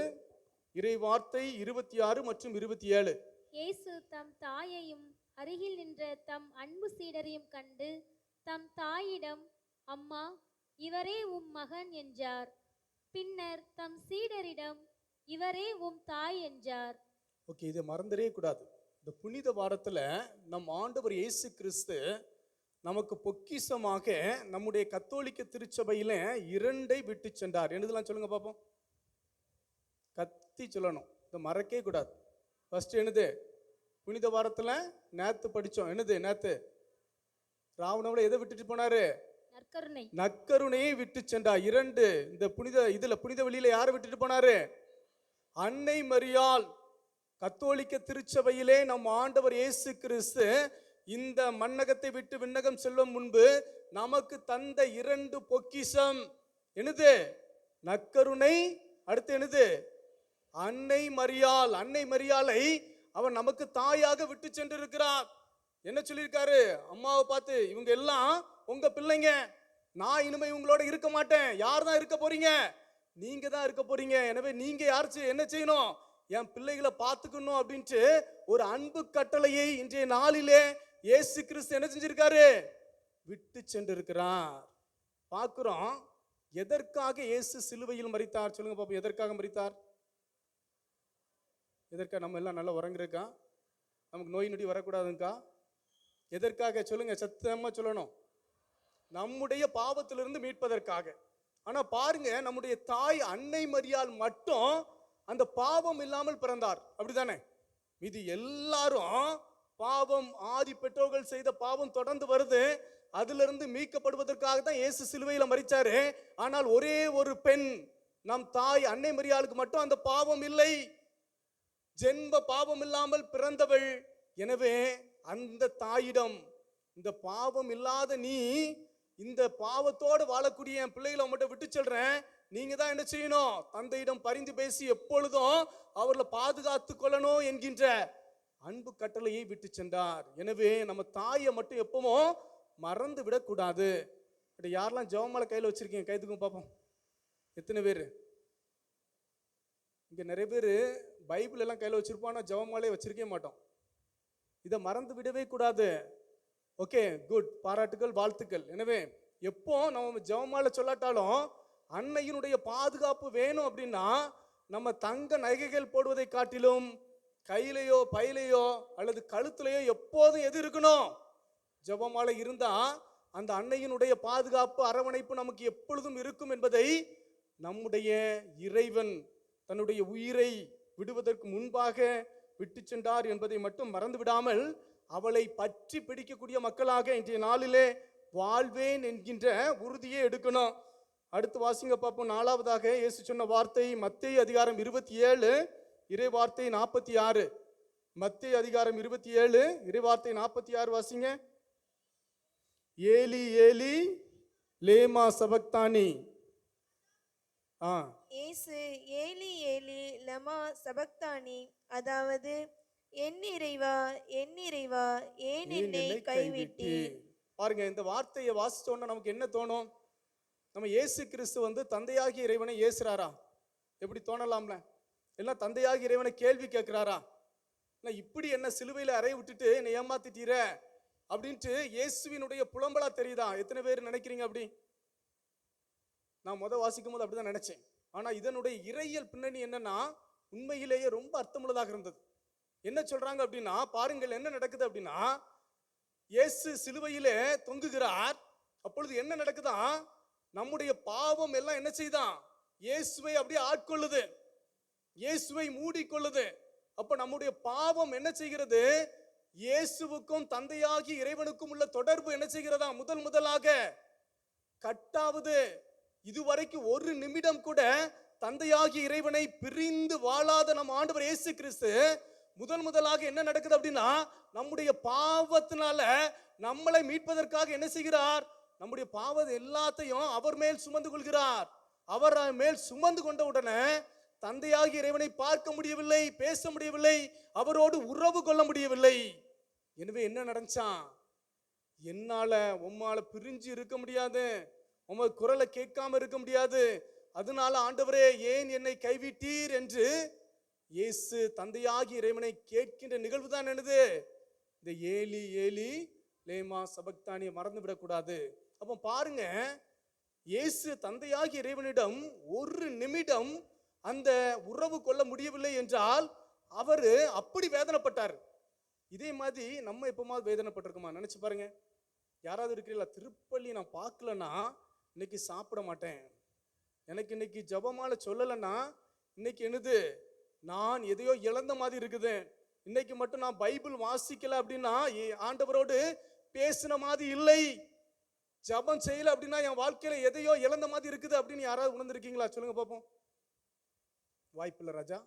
இறைவார்த்தை 26 மற்றும் 27. இயேசு தம் தாயையும் அருகில் நின்ற தம் அன்பு சீடரையும் கண்டு தம் தாயிடம், அம்மா, இவரே உம் மகன் என்றார். பின்னர் தம் சீடரிடம், இவரே உம் தாய் என்றார். ஓகே, இதை மறந்துடவே கூடாது. இந்த புனித வாரத்துல நம் ஆண்டவர் இயேசு கிறிஸ்து நமக்கு பொக்கிஷமாக நம்முடைய கத்தோலிக்க திருச்சபையில 2 விட்டு சென்றார். என்னதெல்லாம் சொல்லுங்க பார்ப்போம், கத்தி சொல்லணும், இதை மறக்கவே கூடாது. ஃபர்ஸ்ட் என்னது, புனித வாரத்துல நேத்து படிச்சோம், என்னது நேத்து ராவணவளை எதை விட்டுட்டு போனாரு, நற்கருணையை விட்டு சென்றார். 2 இந்த புனித வெளியில யாரை விட்டுட்டு போனாரு, அன்னை மரியாள். கத்தோலிக்க திருச்சபையிலே நம் ஆண்டவர் இயேசு கிறிஸ்து இந்த மண்ணகத்தை விட்டு விண்ணகம் செல்லும் முன்பு நமக்கு தந்த 2 பொக்கிஷம் என்னது, நற்கருணை, அடுத்து என்னது, அன்னை மரியாள். அன்னை மரியாளை அவன் நமக்கு தாயாக விட்டு சென்றிருக்கிறார். என்ன சொல்லியிருக்காரு? அம்மாவை பார்த்து, இவங்க எல்லாம் உங்க பிள்ளைங்க, நான் இனிமே இவங்களோட இருக்க மாட்டேன். யார் தான் இருக்க போறீங்க? நீங்க தான் இருக்க போறீங்க. எனவே நீங்க யாராச்சும் என்ன செய்யணும்? என் பிள்ளைகளை பார்த்துக்கணும் அப்படின்ட்டு ஒரு அன்பு கட்டளையை இன்றைய நாளிலே இயேசு கிறிஸ்து என்ன செஞ்சிருக்காரு? விட்டு சென்றிருக்கிறார். பார்க்கிறோம். எதற்காக இயேசு சிலுவையில் மரித்தார்? சொல்லுங்க பாப்போம், எதற்காக மரித்தார்? எதற்காக? நம்ம எல்லாம் நல்லா உறங்குறக்கா? நமக்கு நோய் நொடி வரக்கூடாதுங்கக்கா? எதற்காக சொல்லுங்க, சத்தமா சொல்லணும். நம்முடைய பாவத்திலிருந்து மீட்பதற்காக. ஆனா பாருங்க, நம்முடைய தாய் அன்னை மரியாள் மட்டும் அந்த பாவம் இல்லாமல் பிறந்தார், அப்படிதானே? இது எல்லாரும் பாவம், ஆதி பெற்றோர்கள் செய்த பாவம் தொடர்ந்து வருது. அதிலிருந்து மீட்கப்படுவதற்காக தான் இயேசு சிலுவையில மரிச்சாரு. ஆனால் ஒரே ஒரு பெண், நம் தாய் அன்னை மரியாளுக்கு மட்டும் அந்த பாவம் இல்லை. ஜென்ம பாவம் இல்லாமல் பிறந்தவள். எனவே அந்த தாயிடம், இந்த பாவம் இல்லாத நீ, இந்த பாவத்தோடு வாழக்கூடிய என் பிள்ளைகளை மட்டும் விட்டு சொல்றேன், நீங்க தான் என்ன செய்யணும்? தந்தையிடம் பரிந்து பேசி எப்பொழுதும் அவர்களை பாதுகாத்து கொள்ளணும் என்கின்ற அன்பு கட்டளையை விட்டு சென்றார். எனவே நம்ம தாயை மட்டும் எப்பவும் மறந்து விடக்கூடாது. யாரெல்லாம் ஜெபமாலை கையில் வச்சிருக்கீங்க? கைதுக்கும் பார்ப்போம். எத்தனை பேர்? இங்க நிறைய பேர் பைபிள் எல்லாம் கையில் வச்சிருப்போம், ஆனால் ஜெபமாலையை வச்சிருக்கவே மாட்டோம். இதை மறந்து விடவே கூடாது. ஓகே, குட், பாராட்டுகள், வாழ்த்துக்கள். எனவே எப்போ நம்ம ஜெபமாலை சொல்லாட்டாலும் அன்னையினுடைய பாதுகாப்பு வேணும் அப்படின்னா நம்ம தங்க நகைகள் போடுவதை காட்டிலும் கையிலையோ பையிலையோ அல்லது கழுத்துலையோ எப்போதும் எது இருக்கணும்? ஜெபமாலை இருந்தா அந்த அன்னையினுடைய பாதுகாப்பு, அரவணைப்பு நமக்கு எப்பொழுதும் இருக்கும் என்பதை நம்முடைய இறைவன் தன்னுடைய உயிரை விடுவதற்கு முன்பாக விட்டு சென்றார் என்பதை மட்டும் மறந்து விடாமல் அவளை பற்றி பிடிக்கக்கூடிய மக்களாக இன்றைய நாளிலே வாழ்வேன் என்கின்ற உறுதியை எடுக்கணும். அடுத்து வாசிங்க பார்ப்போம். நாலாவதாக இயேசு சொன்ன வார்த்தை மத்தேயு அதிகாரம் 27 இறை வார்த்தை 46. மத்தேயு அதிகாரம் 27 இறை வார்த்தை 46 வாசிங்க. ஏலி ஏலி லேமா சபக்தானி. இயேசு ஏலி ஏலி லமா சபக்தானி, அதாவது என் இறைவா என் இறைவா ஏன் என்னை கைவிட்டீர். பாருங்க, இந்த வார்த்தையை வாசிச்சோன்னா நமக்கு என்ன தோணும்? நம்ம இயேசு கிறிஸ்து தந்தையாகிய இறைவனை ஏசுறாரா? எப்படி தோணலாம்ல? எல்லாம் தந்தையாகிய இறைவனை கேள்வி கேட்கிறாரா? இல்லை இப்படி என்ன சிலுவையில் அறைய விட்டுட்டு என்னை ஏமாத்திட்டீர அப்படின்ட்டு இயேசுவினுடைய புலம்பலா தெரியுதா? எத்தனை பேர் நினைக்கிறீங்க அப்படி? நான் வாசிக்கும் போது அப்படிதான் நினைச்சேன். ஆனா இதனுடைய இறையியல் பின்னணி என்னன்னா உண்மையிலேயே ரொம்ப அர்த்தமுள்ளதாக இருந்தது. என்ன சொல்றாங்க அப்படின்னா, பாருங்கள் என்ன நடக்குது அப்படின்னா, இயேசு சிலுவையிலே தொங்குகிறார். அப்பொழுது என்ன நடக்குதா? நம்முடைய பாவம் எல்லாம் என்ன செய்தான்? இயேசுவை அப்படியே ஆட்கொள்ளுது, இயேசுவை மூடிக்கொள்ளுது. அப்ப நம்முடைய பாவம் என்ன செய்கிறது? இயேசுவுக்கும் தந்தையாகி இறைவனுக்கும் உள்ள தொடர்பு என்ன செய்கிறதா? முதலாக கட்டாவது. இதுவரைக்கும் ஒரு நிமிடம் கூட தந்தையாகி இறைவனை பிரிந்து வாழாத நம் ஆண்டவர் இயேசு கிறிஸ்து முதலாக என்ன நடக்குது அப்படின்னா, நம்முடைய பாவத்தினால நம்மளை மீட்பதற்காக என்ன செய்கிறார்? நம்முடைய பாவம் எல்லாத்தையும் அவர் மேல் சுமந்து கொள்கிறார். அவர் மேல் சுமந்து கொண்ட உடனே தந்தையாகி இறைவனை பார்க்க முடியவில்லை, பேச முடியவில்லை, அவரோடு உறவு கொள்ள முடியவில்லை. எனவே என்ன நடந்துச்சான்? என்னால உம்மால பிரிஞ்சு இருக்க முடியாது, உமது குரலை கேட்காம இருக்க முடியாது, அதனால ஆண்டவரே ஏன் என்னை கைவிட்டீர் என்று இயேசு தந்தையாகி இறைவனை கேட்கின்ற நிகழ்வு தான் என்னது? இந்த ஏலி ஏலி லேமா சபக்தானியை மறந்து விடக்கூடாது. அப்போ பாருங்க, இயேசு தந்தையாகி இறைவனிடம் ஒரு நிமிடம் அந்த உறவு கொள்ள முடியவில்லை என்றால் அவர் அப்படி வேதனைப்பட்டார். இதே மாதிரி நம்ம எப்பமாவது வேதனைப்பட்டிருக்கோமா? நினைச்சு பாருங்க. யாராவது இருக்கிறீங்களா? திருப்பள்ளி நான் பார்க்கலன்னா இன்னைக்கு சாப்பிட மாட்டேன், எனக்கு இன்னைக்கு ஜபமால சொல்லலைன்னா இன்னைக்கு என்னது, நான் எதையோ இழந்த மாதிரி இருக்குது, இன்னைக்கு மட்டும் நான் பைபிள் வாசிக்கல அப்படின்னா ஆண்டவரோடு பேசின மாதிரி இல்லை, ஜபம் செய்யல அப்படின்னா என் வாழ்க்கையில எதையோ இழந்த மாதிரி இருக்குது அப்படின்னு யாராவது உணர்ந்திருக்கீங்களா? சொல்லுங்க பார்ப்போம். வாய்ப்பில்லை ராஜா,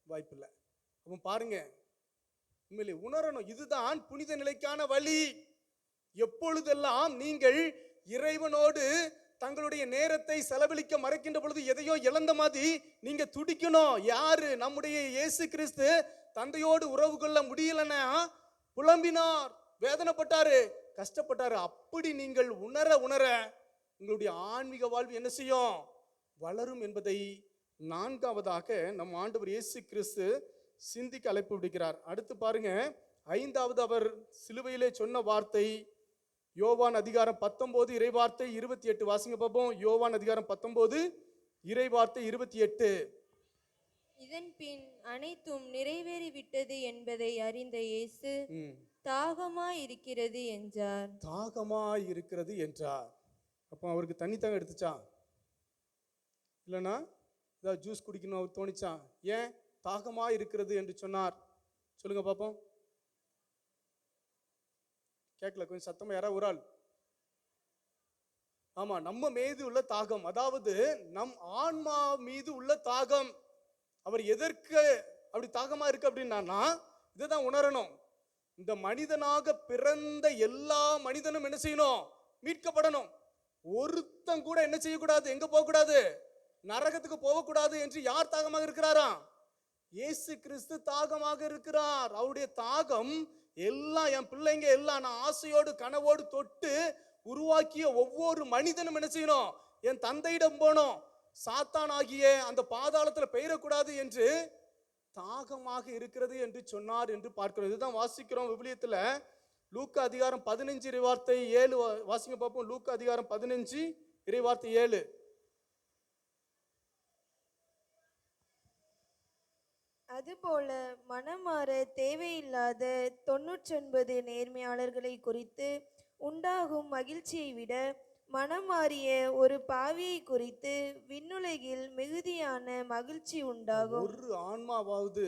வாய்ப்பில்லை. அப்போ பாருங்க, உண்மையிலே உணரணும், இதுதான் புனித நிலைக்கான வழி. எப்பொழுதெல்லாம் நீங்கள் இறைவனோடு தங்களுடைய நேரத்தை செலவழிக்க மறைக்கின்ற பொழுது எதையோ இழந்த மாதிரி நீங்க துடிக்கணும். யாரு? நம்முடைய இயேசு கிறிஸ்து தந்தையோடு உறவு கொள்ள முடியலன்னா புலம்பினார். வேதனைப்பட்டாரு, கஷ்டப்பட்டாரு. அப்படி நீங்கள் உணர உணர உங்களுடைய ஆன்மீக வாழ்வு என்ன செய்யும்? வளரும் என்பதை நான்காவதாக நம் ஆண்டவர் இயேசு கிறிஸ்து சிந்திக்க அழைப்பு விடுக்கிறார். அடுத்து பாருங்க, ஐந்தாவது அவர் சிலுவையிலே சொன்ன வார்த்தை யோவான் அதிகாரம் 19 இறைவார்த்தை 28. வாசிங்க பார்ப்போம். யோவான் அதிகாரம் 19 இறைவார்த்தை 28. இதன் பின் அனைத்தும் நிறைவேறிவிட்டது என்பதை அறிந்த இயேசு தாகமாய் இருக்கிறது என்றார். தாகமாய் இருக்கிறது என்றார். அப்போ அவருக்கு தண்ணி தாகம் எடுத்துச்சா? இல்லைன்னா ஏதாவது ஜூஸ் குடிக்கணும் அவர் தோணிச்சா? ஏன் தாகமாய் இருக்கிறது என்று சொன்னார்? சொல்லுங்க பார்ப்போம். கேட்கல, கொஞ்சம் சத்தமா யாராவது ஒரு ஆள். ஆமா, நம்ம மீது உள்ள தாகம், அதாவது நம் ஆன்மா மீது உள்ள தாகம். அவர் எதற்கு அப்படி தாகமா இருக்கு அப்படின்னா இதைதான் உணரணும். இந்த மனிதனாக பிறந்த எல்லா மனிதனும் என்ன செய்யணும்? மீட்கப்படணும். ஒருத்தன் கூட என்ன செய்யக்கூடாது? எங்க போகக்கூடாது? நரகத்துக்கு போகக்கூடாது என்று யார் தாகமாக இருக்கிறாராம்? இயேசு கிறிஸ்து தாகமாக இருக்கிறார். அவருடைய தாகம் எல்லாம் என் பிள்ளைங்க எல்லாம் நான் ஆசையோடு கனவோடு தொட்டு உருவாக்கிய ஒவ்வொரு மனிதனும் என்ன செய்யணும்? என் தந்தையிடம் போனோம், சாத்தான் ஆகிய அந்த பாதாளத்தில் பெயரக்கூடாது என்று தாகமாக இருக்கிறது என்று சொன்னார் என்று பார்க்கிறோம். இதுதான் வாசிக்கிறோம் விவிலியத்தில். லூக்கா அதிகாரம் 15 இறைவார்த்தை 7 வாசிங்க பார்ப்போம். லூக்கா அதிகாரம் 15 இறைவார்த்தை 7. அதுபோல மனமாற தேவையில்லாத 99 நேர்மையாளர்களை குறித்து உண்டாகும் மகிழ்ச்சியை விட மனமாறிய ஒரு பாவியை குறித்து விண்ணுலகில் மிகுதியான மகிழ்ச்சி உண்டாகும். ஒரு ஆன்மாவாவது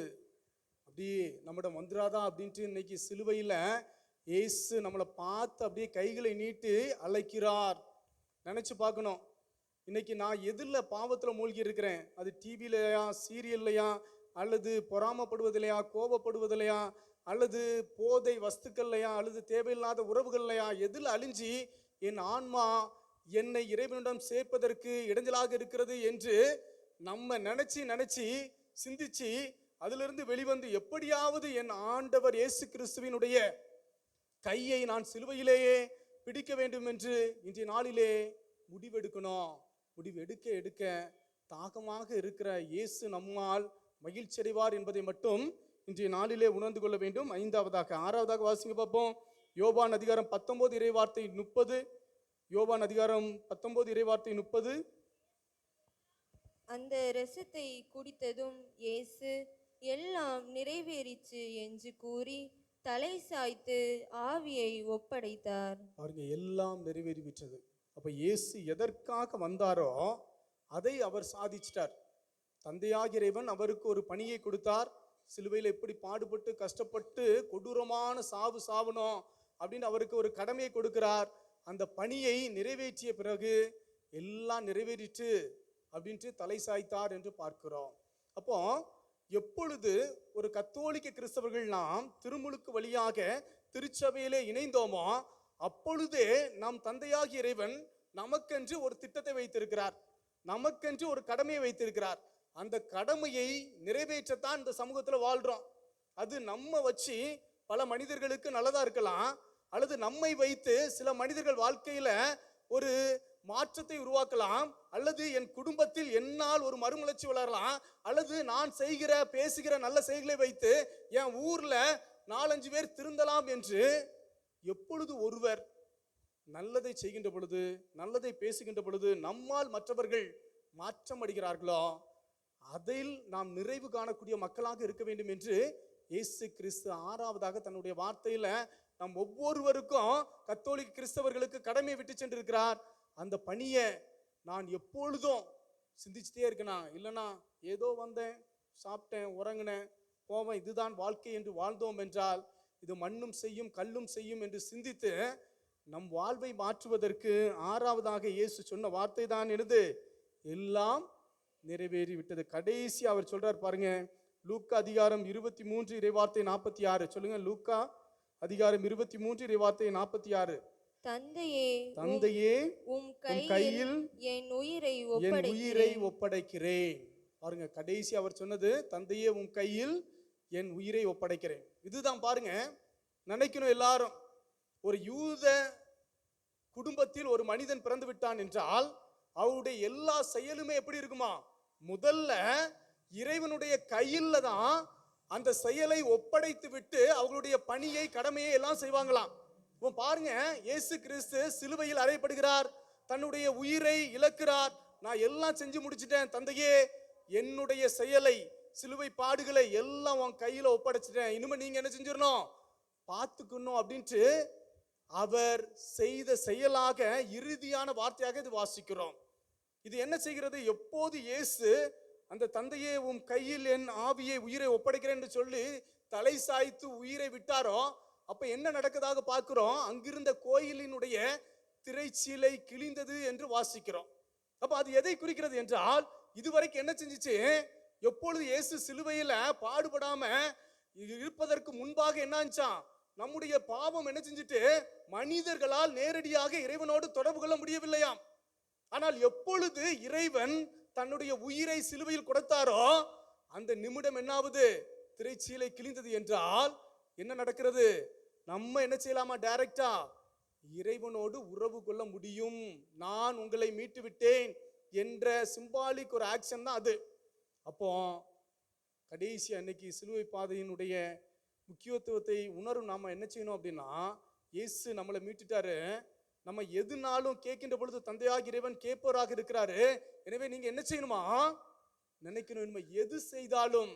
அப்படியே நம்மிடம் வந்துராதா அப்படின்ட்டு இன்னைக்கு சிலுவையில் இயேசு நம்மளை பார்த்து அப்படியே கைகளை நீட்டி அழைக்கிறார். நினைச்சு பார்க்கணும். இன்னைக்கு நான் எதில் பாவத்தில் மூழ்கி இருக்கிறேன்? அது டிவிலையா, சீரியல்லையா, அல்லது பொறாமப்படுவதில்லையா, கோபப்படுவதில்லையா, அல்லது போதை வஸ்துக்கள்லையா, அல்லது தேவையில்லாத உறவுகள்லையா? எதில் அழிஞ்சி என் ஆன்மா என்னை இறைவனிடம் சேர்ப்பதற்கு இடைஞ்சலாக இருக்கிறது என்று நம்ம நினைச்சு சிந்திச்சு அதிலிருந்து வெளிவந்து எப்படியாவது என் ஆண்டவர் இயேசு கிறிஸ்துவினுடைய கையை நான் சிலுவையிலேயே பிடிக்க வேண்டும் என்று இன்றைய நாளிலே முடிவெடுக்கணும். முடிவு எடுக்க தாகமாக இருக்கிற இயேசு நம்மால் மகிழ்ச்சி அடைவார் என்பதை மட்டும் இன்றைய நாளிலே உணர்ந்து கொள்ள வேண்டும். ஐந்தாவதாக, ஆறாவதாக வாசிங்க பார்ப்போம். யோவான் அதிகாரம் 19 இறைவார்த்தை 30. யோவான் அதிகாரம் 19 இறைவார்த்தை 30. அந்த இரசத்தை குடித்ததும் இயேசு எல்லாம் நிறைவேறிச்சு என்று கூறி தலை சாய்த்து ஆவியை ஒப்படைத்தார். பாருங்க, எல்லாம் நிறைவேறிவிட்டது. அப்ப இயேசு எதற்காக வந்தாரோ அதை அவர் சாதிச்சிட்டார். தந்தையாகிய இறைவன் அவருக்கு ஒரு பணியை கொடுத்தார். சிலுவையில் எப்படி பாடுபட்டு கஷ்டப்பட்டு கொடூரமான சாவணும் அப்படின்னு அவருக்கு ஒரு கடமையை கொடுக்கிறார். அந்த பணியை நிறைவேற்றிய பிறகு எல்லாம் நிறைவேறிட்டு அப்படின்ட்டு தலை சாய்த்தார் என்று பார்க்கிறோம். அப்போ எப்பொழுது ஒரு கத்தோலிக்க கிறிஸ்தவர்கள் நாம் திருமுழுக்கு வழியாக திருச்சபையிலே இணைந்தோமோ அப்பொழுதே நம் தந்தையாகிய இறைவன் நமக்கென்று ஒரு திட்டத்தை வைத்திருக்கிறார், நமக்கென்று ஒரு கடமையை வைத்திருக்கிறார். அந்த கடமையை நிறைவேற்றத்தான் இந்த சமூகத்தில் வாழ்றோம். அது நம்ம வச்சு பல மனிதர்களுக்கு நல்லதா இருக்கலாம், அல்லது நம்மை வைத்து சில மனிதர்கள் வாழ்க்கையில ஒரு மாற்றத்தை உருவாக்கலாம், அல்லது என் குடும்பத்தில் என்னால் ஒரு மறுமலர்ச்சி வளரலாம், அல்லது நான் செய்கிற பேசுகிற நல்ல செயல்களை வைத்து என் ஊர்ல 4-5 பேர் திருந்தலாம் என்று எப்பொழுது ஒருவர் நல்லதை செய்கின்ற பொழுது, நல்லதை பேசுகின்ற பொழுது நம்மால் மற்றவர்கள் மாற்றம் அடைகிறார்களோ அதில் நாம் நிறைவு காணக்கூடிய மக்களாக இருக்க வேண்டும் என்று இயேசு கிறிஸ்து ஆறாவதாக தன்னுடைய வார்த்தையில நம் ஒவ்வொருவருக்கும் கத்தோலிக்க கிறிஸ்தவர்களுக்கு கடமையை விட்டு சென்றிருக்கிறார். அந்த பணியை நான் எப்பொழுதும் சிந்திச்சுட்டே இருக்கேனா, இல்லைனா ஏதோ வந்தேன், சாப்பிட்டேன், உறங்கினேன், போவேன், இதுதான் வாழ்க்கை என்று வாழ்ந்தோம் என்றால் இது மண்ணும் செய்யும் கல்லும் செய்யும் என்று சிந்தித்து நம் வாழ்வை மாற்றுவதற்கு ஆறாவதாக இயேசு சொன்ன வார்த்தை தான் எனது எல்லாம் நிறைவேறி விட்டது. கடைசி அவர் சொல்றார் பாருங்க, லூக்கா அதிகாரம் 23 இறைவார்த்தை 46. சொல்லுங்க, லூக்கா அதிகாரம் 23 இறைவார்த்தை 46. தந்தையே உம் கையில் என் உயிரை ஒப்படைக்கிறேன். பாருங்க, கடைசி அவர் சொன்னது தந்தையே உம் கையில் என் உயிரை ஒப்படைக்கிறேன். இதுதான் பாருங்க, நினைக்கணும் எல்லாரும் ஒரு யூத குடும்பத்தில் ஒரு மனிதன் பிறந்து விட்டான் என்றால் அவருடைய எல்லா செயலுமே எப்படி இருக்குமா? முதல்ல இறைவனுடைய கையில் தான் அந்த செயலை ஒப்படைத்து விட்டு அவர்களுடைய பணியை, கடமையை எல்லாம் செய்வாங்களாம். இப்போ பாருங்க, இயேசு கிறிஸ்து சிலுவையில் அறையப்படுகிறார், தன்னுடைய உயிரை இழக்கிறார். நான் எல்லாம் செஞ்சு முடிச்சிட்டேன் தந்தையே, என்னுடைய செயலை, சிலுவை பாடுகளை எல்லாம் உன் கையில ஒப்படைச்சிட்டேன், இனிமே நீங்க என்ன செஞ்சிடணும், பார்த்துக்கணும் அப்படின்ட்டு அவர் செய்த செயலாக இறுதியான வார்த்தையாக இது வாசிக்கிறோம். இது என்ன செய்கிறது? எப்போது இயேசு அந்த தந்தையே உம் கையில் என் ஆவியை, உயிரை ஒப்படைக்கிறேன் என்று சொல்லி தலை சாய்த்து உயிரை விட்டாரோ, அப்ப என்ன நடக்கதாக பார்க்கிறோம்? அங்கிருந்த கோயிலினுடைய திரைச்சீலை கிழிந்தது என்று வாசிக்கிறோம். அப்ப அது எதை குறிக்கிறது என்றால், இதுவரைக்கும் என்ன செஞ்சிச்சு? எப்பொழுது இயேசு சிலுவையில பாடுபடாம இருப்பதற்கு முன்பாக என்னாச்சான்? நம்முடைய பாவம் என்ன செஞ்சுட்டு மனிதர்களால் நேரடியாக இறைவனோடு தொடர்பு கொள்ள முடியவில்லையாம். ஆனால் எப்பொழுது இறைவன் தன்னுடைய உயிரை சிலுவையில் கொடுத்தாரோ, அந்த நிமிடம் என்னாவது? திரைச்சீலை கிழிந்தது என்றால் என்ன நடக்கிறது? நம்ம என்ன செய்யலாமா? டைரக்டா இறைவனோடு உறவு கொள்ள முடியும். நான் உங்களை மீட்டு விட்டேன் என்ற சிம்பாலிக் ஒரு ஆக்ஷன் தான் அது. அப்போ கடைசி அன்னைக்கு சிலுவை பாதையினுடைய முக்கியத்துவத்தை உணரும் நாம என்ன செய்யணும் அப்படின்னா, இயேசு நம்மளை மீட்டுட்டாரு, நம்ம எதுனாலும் கேட்கின்ற பொழுது தந்தையாக இறைவன் கேட்பவராக இருக்கிறாரு. எனவே நீங்க என்ன செய்யணுமா? நினைக்கணும், எது செய்தாலும்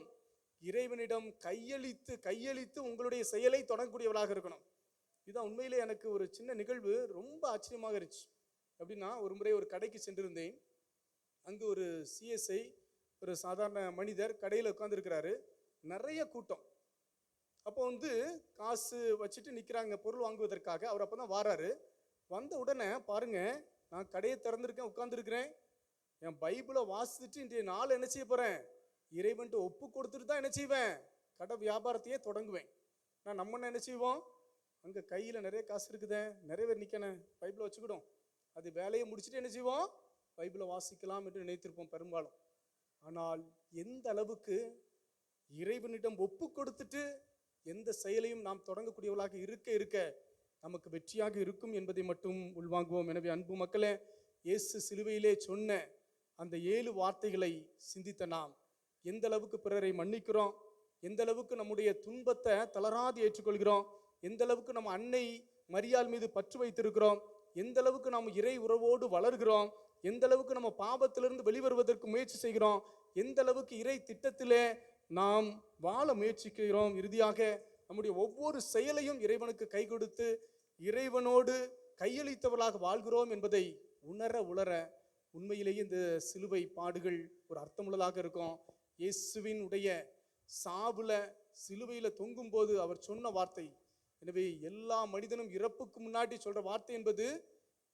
இறைவனிடம் கையளித்து உங்களுடைய செயலை தொடங்கக்கூடியவராக இருக்கணும். இதுதான் உண்மையிலே எனக்கு ஒரு சின்ன நிகழ்வு ரொம்ப ஆச்சரியமாக இருந்துச்சு. அப்படின்னா, ஒரு முறை ஒரு கடைக்கு சென்றிருந்தேன். அங்கு ஒரு சிஎஸ்ஐ, ஒரு சாதாரண மனிதர் கடையில் உட்கார்ந்துருக்கிறாரு. நிறைய கூட்டம். அப்போ காசு வச்சுட்டு நிற்கிறாங்க பொருள் வாங்குவதற்காக. அவர் அப்போ தான் வாராரு. வந்த உடனே பாருங்க, நான் கடையை திறந்துருக்கேன், உட்கார்ந்துருக்கிறேன். என் பைபிளை வாசிச்சுட்டு இன்றைய நாள் என்ன செய்ய போகிறேன்? இறைவன்ட்டு ஒப்பு கொடுத்துட்டு தான் என்ன செய்வேன்? கடை வியாபாரத்தையே தொடங்குவேன். நம்ம என்ன செய்வோம்? அங்கே கையில் நிறைய காசு இருக்குதே, நிறைய பேர் நிற்கணும், பைபிளை வச்சுக்கிடும், அது வேலையை முடிச்சுட்டு என்ன செய்வோம்? பைபிளை வாசிக்கலாம் என்று நினைத்திருப்போம் பெரும்பாலும். ஆனால் எந்த அளவுக்கு இறைவனிடம் ஒப்பு கொடுத்துட்டு எந்த செயலையும் நாம் தொடங்கக்கூடியவர்களாக இருக்க நமக்கு வெற்றியாக இருக்கும் என்பதை மட்டும் உள்வாங்குவோம். எனவே அன்பு மக்களே, இயேசு சிலுவையிலே சொன்ன அந்த 7 வார்த்தைகளை சிந்தித்த நாம் எந்த அளவுக்கு பிறரை மன்னிக்கிறோம், எந்த அளவுக்கு நம்முடைய துன்பத்தை தளராது ஏற்றுக்கொள்கிறோம், எந்த அளவுக்கு நம்ம அன்னை மரியாள் மீது பற்று வைத்திருக்கிறோம், எந்த அளவுக்கு நாம் இறை உறவோடு வளர்கிறோம், எந்த அளவுக்கு நம்ம பாவத்திலிருந்து வெளிவருவதற்கு முயற்சி செய்கிறோம், எந்த அளவுக்கு இறை திட்டத்திலே நாம் வாழ முயற்சிக்கிறோம். இறுதியாக நம்முடைய ஒவ்வொரு செயலையும் இறைவனுக்கு கை கொடுத்து இறைவனோடு கையளித்தவர்களாக வாழ்கிறோம் என்பதை உணர உண்மையிலேயே இந்த சிலுவை பாடுகள் ஒரு அர்த்தமுள்ளதாக இருக்கும். இயேசுவின் உடைய சாவுல சிலுவையில தொங்கும் போது அவர் சொன்ன வார்த்தை, எனவே எல்லா மனிதனும் இறப்புக்கு முன்னாடி சொல்ற வார்த்தை என்பது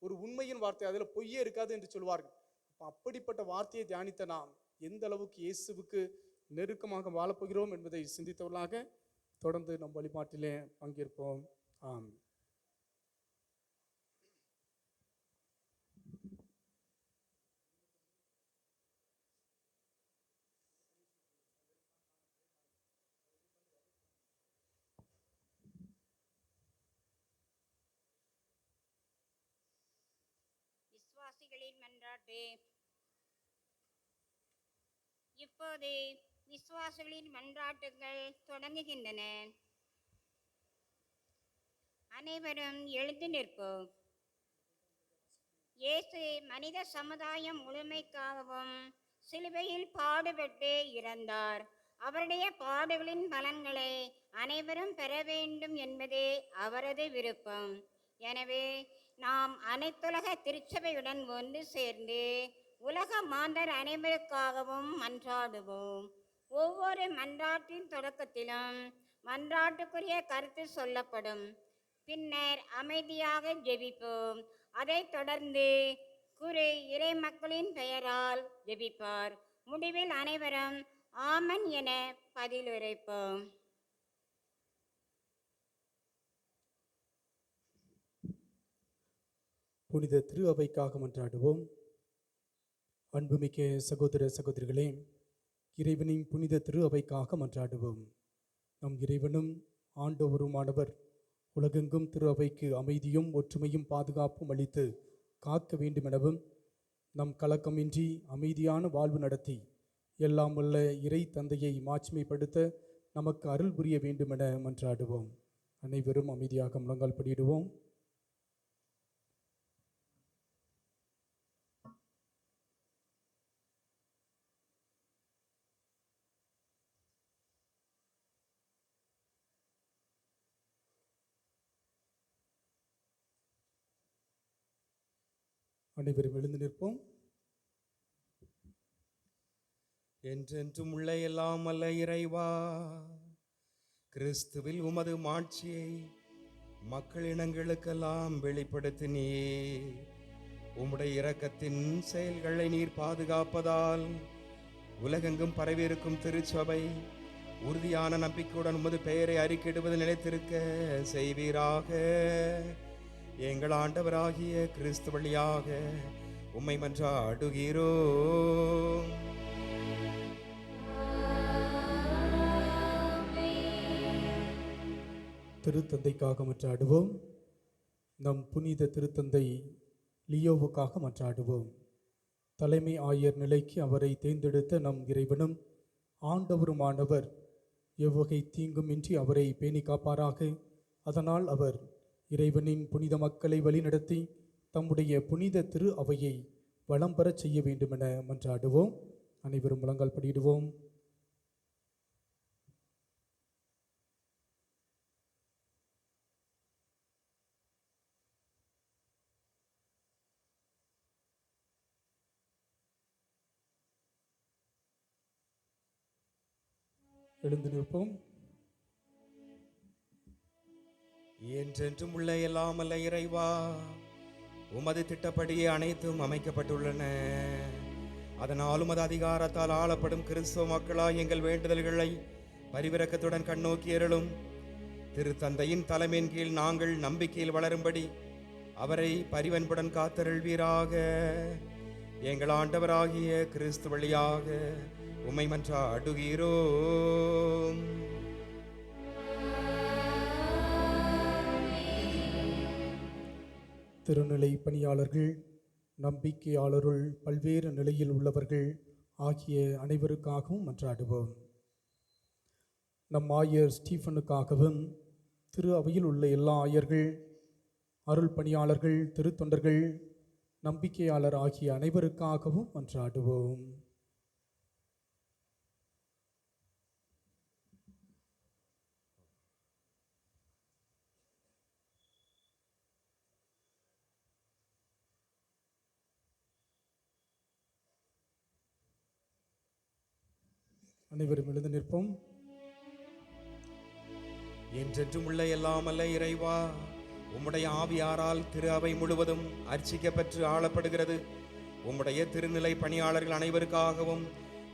ஒரு உண்மையின் வார்த்தை, அதில் பொய்யே இருக்காது என்று சொல்வார்கள். அப்படிப்பட்ட வார்த்தையை தியானித்த நாம் எந்த அளவுக்கு இயேசுவுக்கு நெருக்கமாக வாழப்போகிறோம் என்பதை சிந்தித்தவர்களாக தொடர்ந்து நம் வழிபாட்டிலே பங்கேற்போம். ஆம். விசுவாசிகளின் மன்றாட்டு. இப்போது விசுவாசிகளின் மன்றாட்டுகள் தொடங்குகின்றன. அனைவரும் எழுந்து நிற்போம். இயேசு மனித சமுதாயம் முழுமைக்காகவும் சிலுவையில் பாடுபட்டு இறந்தார். அவருடைய பாடுகளின் பலன்களை அனைவரும் பெற வேண்டும் என்பதே அவரது விருப்பம். எனவே நாம் அனைத்துலக திருச்சபையுடன் ஒன்று சேர்ந்து உலக மாந்தர் அனைவருக்காகவும் மன்றாடுவோம். ஒவ்வொரு மன்றாட்டின் தொடக்கத்திலும் மன்றாட்டுக்குரிய கருத்து சொல்லப்படும். பின்னர் அமைதியாக ஜெபிப்போம். அதைத் தொடர்ந்து குரு இறை மக்களின் பெயரால் ஜெபிப்பார். முடிவில் அனைவரும் ஆமன் என பதிலுரைப்போம். புனித திரு அவைக்காக மன்றாடுவோம். அன்புமிக்க சகோதர சகோதரிகளே, இறைவனின் புனித திரு அவைக்காக மன்றாடுவோம். நம் இறைவனும் ஆண்டவருமானவர் உலகெங்கும் திரு அவைக்கு அமைதியும் ஒற்றுமையும் பாதுகாப்பும் அளித்து காக்க வேண்டுமெனவும் நம் கலக்கமின்றி அமைதியான வாழ்வு நடத்தி எல்லாம் வல்ல இறை தந்தையை மாட்சிமைப்படுத்த நமக்கு அருள் புரிய வேண்டுமென மன்றாடுவோம். அனைவரும் அமைதியாக முழங்கால் படியிடுவோம். அனைவரும் எழுந்து நிற்போம். என்றென்றும் உள்ள எல்லாம் அல்ல இறைவா, கிறிஸ்துவில் உமது மாட்சியை மக்கள் இனங்களுக்கெல்லாம் வெளிப்படுத்தினீர். உம்முடைய இரக்கத்தின் செயல்களை நீர் பாதுகாப்பதால் உலகெங்கும் பரவியிருக்கும் திருச்சபை உறுதியான நம்பிக்கையுடன் உமது பெயரை அறிக்கையிடுவது நிலைத்திருக்க செய்வீராக. எங்கள் ஆண்டவராகிய கிறிஸ்து வழியாக உம்மை மன்றாடுகிறோம். திருத்தந்தைக்காக மன்றாடுவோம். நம் புனித திருத்தந்தை லியோவுக்காக மன்றாடுவோம். தலைமை ஆயர் நிலைக்கு அவரை தேர்ந்தெடுத்த நம் இறைவனும் ஆண்டவருமானவர் எவ்வகை தீங்குமின்றி அவரை பேணி காப்பாராக. அதனால் அவர் இறைவனின் புனித மக்களை வழிநடத்தி தம்முடைய புனித திரு அவையை வளம் பெறச் செய்ய வேண்டுமென மன்றாடுவோம். அனைவரும் முழங்கால் படியிடுவோம். எழுந்து நிற்போம். என்றென்றும் உள்ள எல்லாம் அல்ல இறைவா, உமது திட்டப்படியே அனைத்தும் அமைக்கப்பட்டுள்ளன. அதனால் உமது அதிகாரத்தால் ஆளப்படும் கிறிஸ்துவ மக்களாய் எங்கள் வேண்டுதல்களை பரிவிரக்கத்துடன் கண்ணோக்கி அருளும். திருத்தந்தையின் தலைமையின் கீழ் நாங்கள் நம்பிக்கையில் வளரும்படி அவரை பரிவன்புடன் காத்தருள்வீராக. எங்கள் ஆண்டவராகிய கிறிஸ்து வழியாக உம்மை மன்றாடுகிறோம். திருநிலை பணியாளர்கள், நம்பிக்கையாளருள் பல்வேறு நிலையில் உள்ளவர்கள் ஆகிய அனைவருக்காகவும் மன்றாடுவோம். நம் ஆயர் ஸ்டீஃபனுக்காகவும், திரு அவையில் உள்ள எல்லா ஆயர்கள், அருள் பணியாளர்கள், திருத்தொண்டர்கள், நம்பிக்கையாளர் ஆகிய அனைவருக்காகவும் மன்றாடுவோம். அனைவரும் எழுந்து நிற்போம். என்றென்றும் உள்ள எல்லாம் அல்ல இறைவா, உம்முடைய ஆவியாரால் திரு அவை முழுவதும் அர்ச்சிக்கப்பெற்று ஆளப்படுகிறது. உம்முடைய திருநிலை பணியாளர்கள் அனைவருக்காகவும்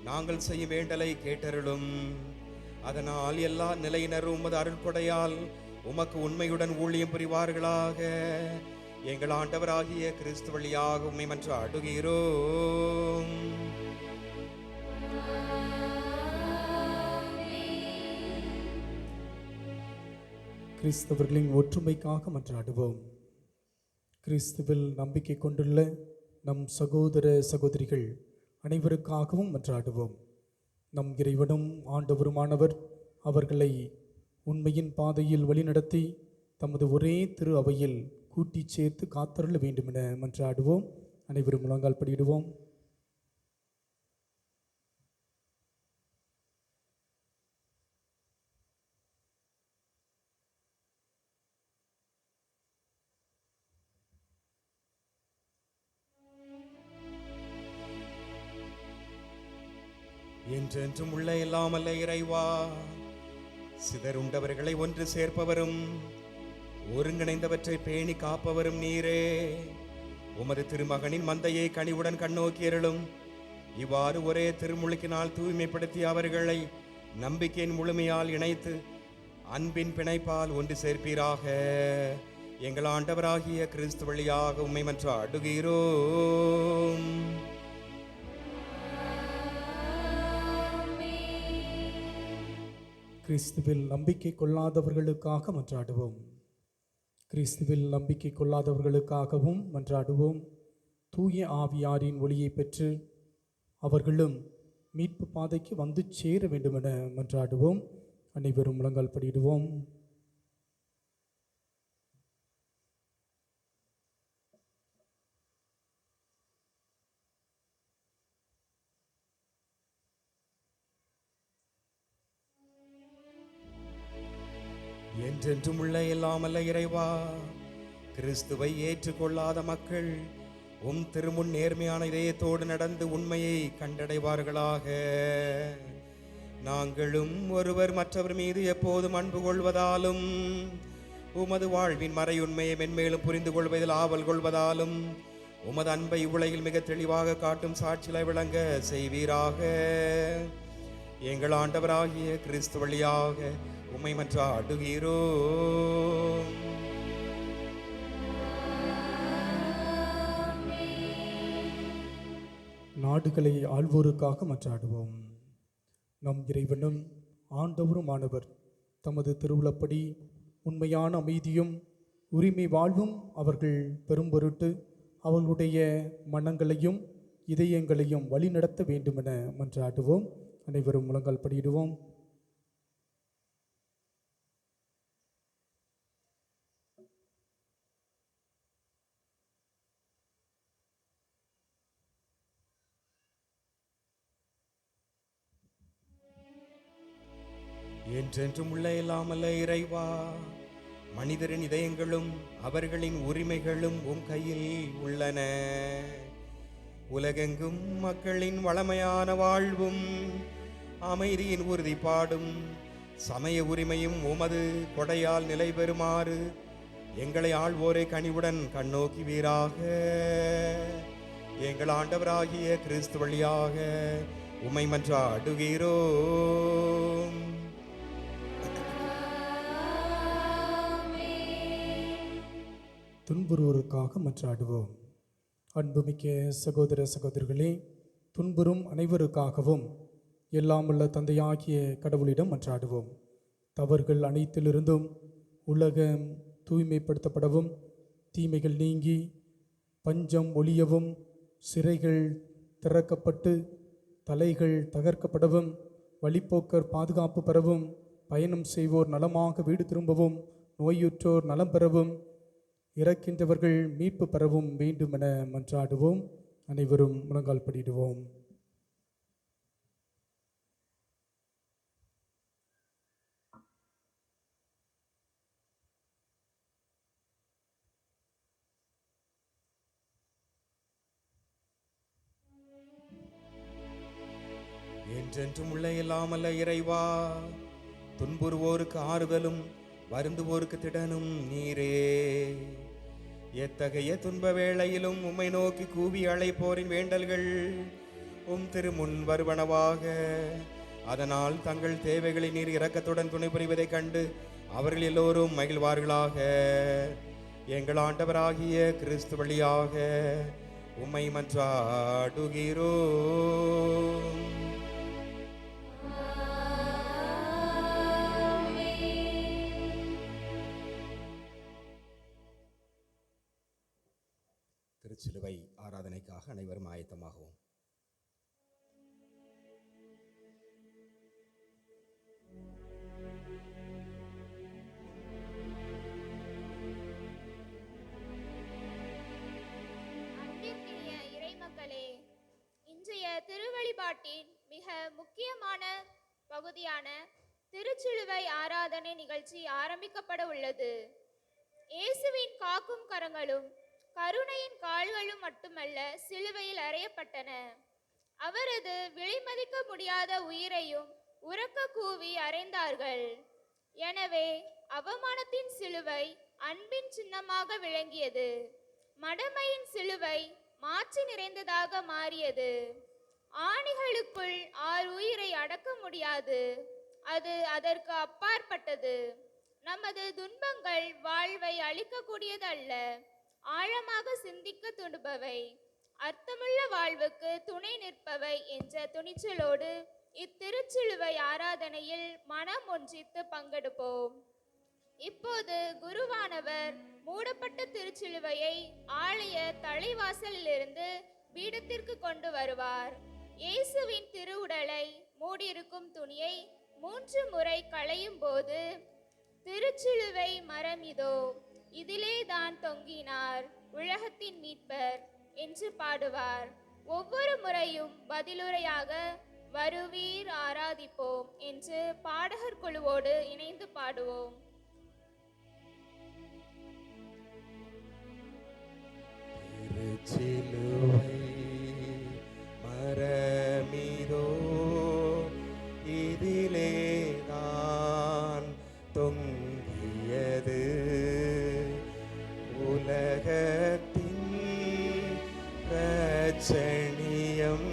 நாங்கள் செய்யும் வேண்டலை கேட்டருளும். அதனால் எல்லா நிலையினரும் உமது அருள்கொடையால் உமக்கு உண்மையுடன் ஊழியம் புரிவார்களாக. எங்கள் ஆண்டவராகிய கிறிஸ்து வழியாக உம்மை மன்றாடுகிறோம். கிறிஸ்தவர்களின் ஒற்றுமைக்காக மன்றாடுவோம். கிறிஸ்துவில் நம்பிக்கை கொண்டுள்ள நம் சகோதர சகோதரிகள் அனைவருக்காகவும் மன்றாடுவோம். நம் இறைவனும் ஆண்டவருமானவர் அவர்களை உண்மையின் பாதையில் வழிநடத்தி தமது ஒரே திரு அவையில் கூட்டிச் சேர்த்து காத்தருள வேண்டுமென மன்றாடுவோம். அனைவரும் முழங்கால் படியிடுவோம். என்றென்றும் உள்ள எல்லாம் அல்ல இறைவா, சிதறுண்டவர்களை ஒன்று சேர்ப்பவரும் ஒருங்கிணைந்தவற்றை பேணி காப்பவரும் நீரே. உமது திருமகனின் மந்தையை கனிவுடன் கண்ணோக்கி அருளும். இவ்வாறு ஒரே திருமுழுக்கினால் தூய்மைப்படுத்தி அவர்களை நம்பிக்கையின் முழுமையால் இணைத்து அன்பின் பிணைப்பால் ஒன்று சேர்ப்பீராக. எங்கள் ஆண்டவராகிய கிறிஸ்து வழியாக உம்மை மன்றாடுகிறோம். கிறிஸ்துவில் நம்பிக்கை கொள்ளாதவர்களுக்காக மன்றாடுவோம். கிறிஸ்துவில் நம்பிக்கை கொள்ளாதவர்களுக்காகவும் மன்றாடுவோம். தூய ஆவியாரின் ஒளியை பெற்று அவர்களும் மீட்பு பாதைக்கு வந்து சேர வேண்டுமென மன்றாடுவோம். அனைவரும் முழங்கால் படியிடுவோம். என்றென்றும் உள்ள எல்லாமல்ல இறைவா, கிறிஸ்துவை ஏற்றுக்கொள்ளாத மக்கள் உம் திருமுன் நேர்மையான இதயத்தோடு நடந்து உண்மையை கண்டடைவார்களாக. நாங்களும் ஒருவர் மற்றவர் மீது எப்போதும் அன்பு கொள்வதாலும் உமது வாழ்வின் மறையுண்மையை மென்மேலும் புரிந்து கொள்வதில் ஆவல் கொள்வதாலும் உமது அன்பை உலகில் மிக தெளிவாக காட்டும் சாட்சியாய் விளங்க செய்வீராக. எங்கள் ஆண்டவராகிய கிறிஸ்து வழியாக உம்மை மன்றாடுகிறோம். நாடுகளை ஆள்வோருக்காக மன்றாடுவோம். நம் இறைவனும் ஆண்டவருமானவர் தமது திருவுளப்படி உண்மையான அமைதியும் உரிமை வாழ்வும் அவர்கள் பெரும் பொருட்டு அவர்களுடைய மனங்களையும் இதயங்களையும் வழிநடத்த வேண்டுமென மன்றாடுவோம். அனைவரும் முழங்கால் படியிடுவோம். என்றென்றும் உள்ள எல்லாமல்ல இறைவா, மனிதரின் இதயங்களும் அவர்களின் உரிமைகளும் உம் கையில் உள்ளன. உலகெங்கும் மக்களின் வளமையான வாழ்வும் அமைதியின் உறுதிப்பாடும் சமய உரிமையும் உமது கொடையால் நிலை பெறுமாறு எங்களை ஆள்வோரை கனிவுடன் கண்ணோக்கி வீராக. எங்கள் ஆண்டவராகிய கிறிஸ்து வழியாக உம்மை மன்றாடுகிறோம். துன்புறுவோருக்காக மன்றாடுவோம். அன்புமிக்க சகோதர சகோதரிகளே, துன்புறும் அனைவருக்காகவும் எல்லாமுள்ள தந்தையாகிய கடவுளிடம் மன்றாடுவோம். தவறுகள் அனைத்திலிருந்தும் உலகம் தூய்மைப்படுத்தப்படவும், தீமைகள் நீங்கி பஞ்சம் ஒழியவும், சிறைகள் திறக்கப்பட்டு தலைகள் தகர்க்கப்படவும், வழிப்போக்கர் பாதுகாப்பு பெறவும், பயணம் செய்வோர் நலமாக வீடு திரும்பவும், நோயுற்றோர் நலம் பெறவும், இறக்கின்றவர்கள் மீட்பு பெறவும் வேண்டுமென மன்றாடுவோம். அனைவரும் முழங்கால் படியிடுவோம். என்றென்றும் உள்ள எல்லாமல்ல இறைவா, துன்புறுவோருக்கு ஆறுதலும் வருந்துவோருக்கு திடனும் நீரே. எத்தகைய துன்ப வேளையிலும் உம்மை நோக்கி கூவி அழைப்போரின் வேண்டல்கள் உம் திருமுன் வருவனவாக. அதனால் தங்கள் தேவைகளை நீர் இரக்கத்துடன் துணை புரிவதைக் கண்டு அவர்கள் எல்லோரும் மகிழ்வார்களாக. எங்கள் ஆண்டவராகிய கிறிஸ்து வழியாக உம்மை மன்றாடுகிறோம். திருச்சிலுவை ஆராதனைக்காக அனைவரும் ஆயத்தமாகவும். அன்பிற்கினிய இறைமக்களே, இன்றைய திருவழிபாட்டின் மிக முக்கியமான பகுதியான திருச்சிலுவை ஆராதனை நிகழ்ச்சி ஆரம்பிக்கப்பட உள்ளது. இயேசுவின் காக்கும் கரங்களும் கருணையின் கால்களும் மட்டுமல்ல சிலுவையில் அறையப்பட்டன. அவரது விலைமதிக்க முடியாத உயிரையும் உரக்க கூவி அறைந்தார்கள். எனவே அவமானத்தின் சிலுவை அன்பின் சின்னமாக விளங்கியது. மடமையின் சிலுவை மாட்சி நிறைந்ததாக மாறியது. ஆணிகளுக்குள் 6 உயிரை அடக்க முடியாது. அது அதற்கு அப்பாற்பட்டது. நமது துன்பங்கள் வாழ்வை அழிக்கக்கூடியது அல்ல, ஆழமாக சிந்திக்க துணுபவை, அர்த்தமுள்ள வாழ்வுக்கு துணை நிற்பவை என்ற துணிச்சலோடு இத்திருச்சிலுவை ஆராதனையில் மனம் ஒன்றித்து பங்கெடுப்போம். இப்போது குருவானவர் மூடப்பட்ட திருச்சிலுவையை ஆலய தலைவாசலிலிருந்து பீடத்திற்கு கொண்டு வருவார். இயேசுவின் திருவுடலை மூடியிருக்கும் துணியை 3 முறை களையும் போது, திருச்சிலுவை மரம் இதோ, இதிலே தான் தொங்கினார் உலகத்தின் மீட்பர் என்று பாடுவார். ஒவ்வொரு முறையும் பதிலுரையாக வருவீர் ஆராதிப்போம் என்று பாடகர் குழுவோடு இணைந்து பாடுவோம். திருச்சிலுவை மரமிதோ, இதிலே தான் தொங்கியது உலகத்தின் இரட்சணியம்.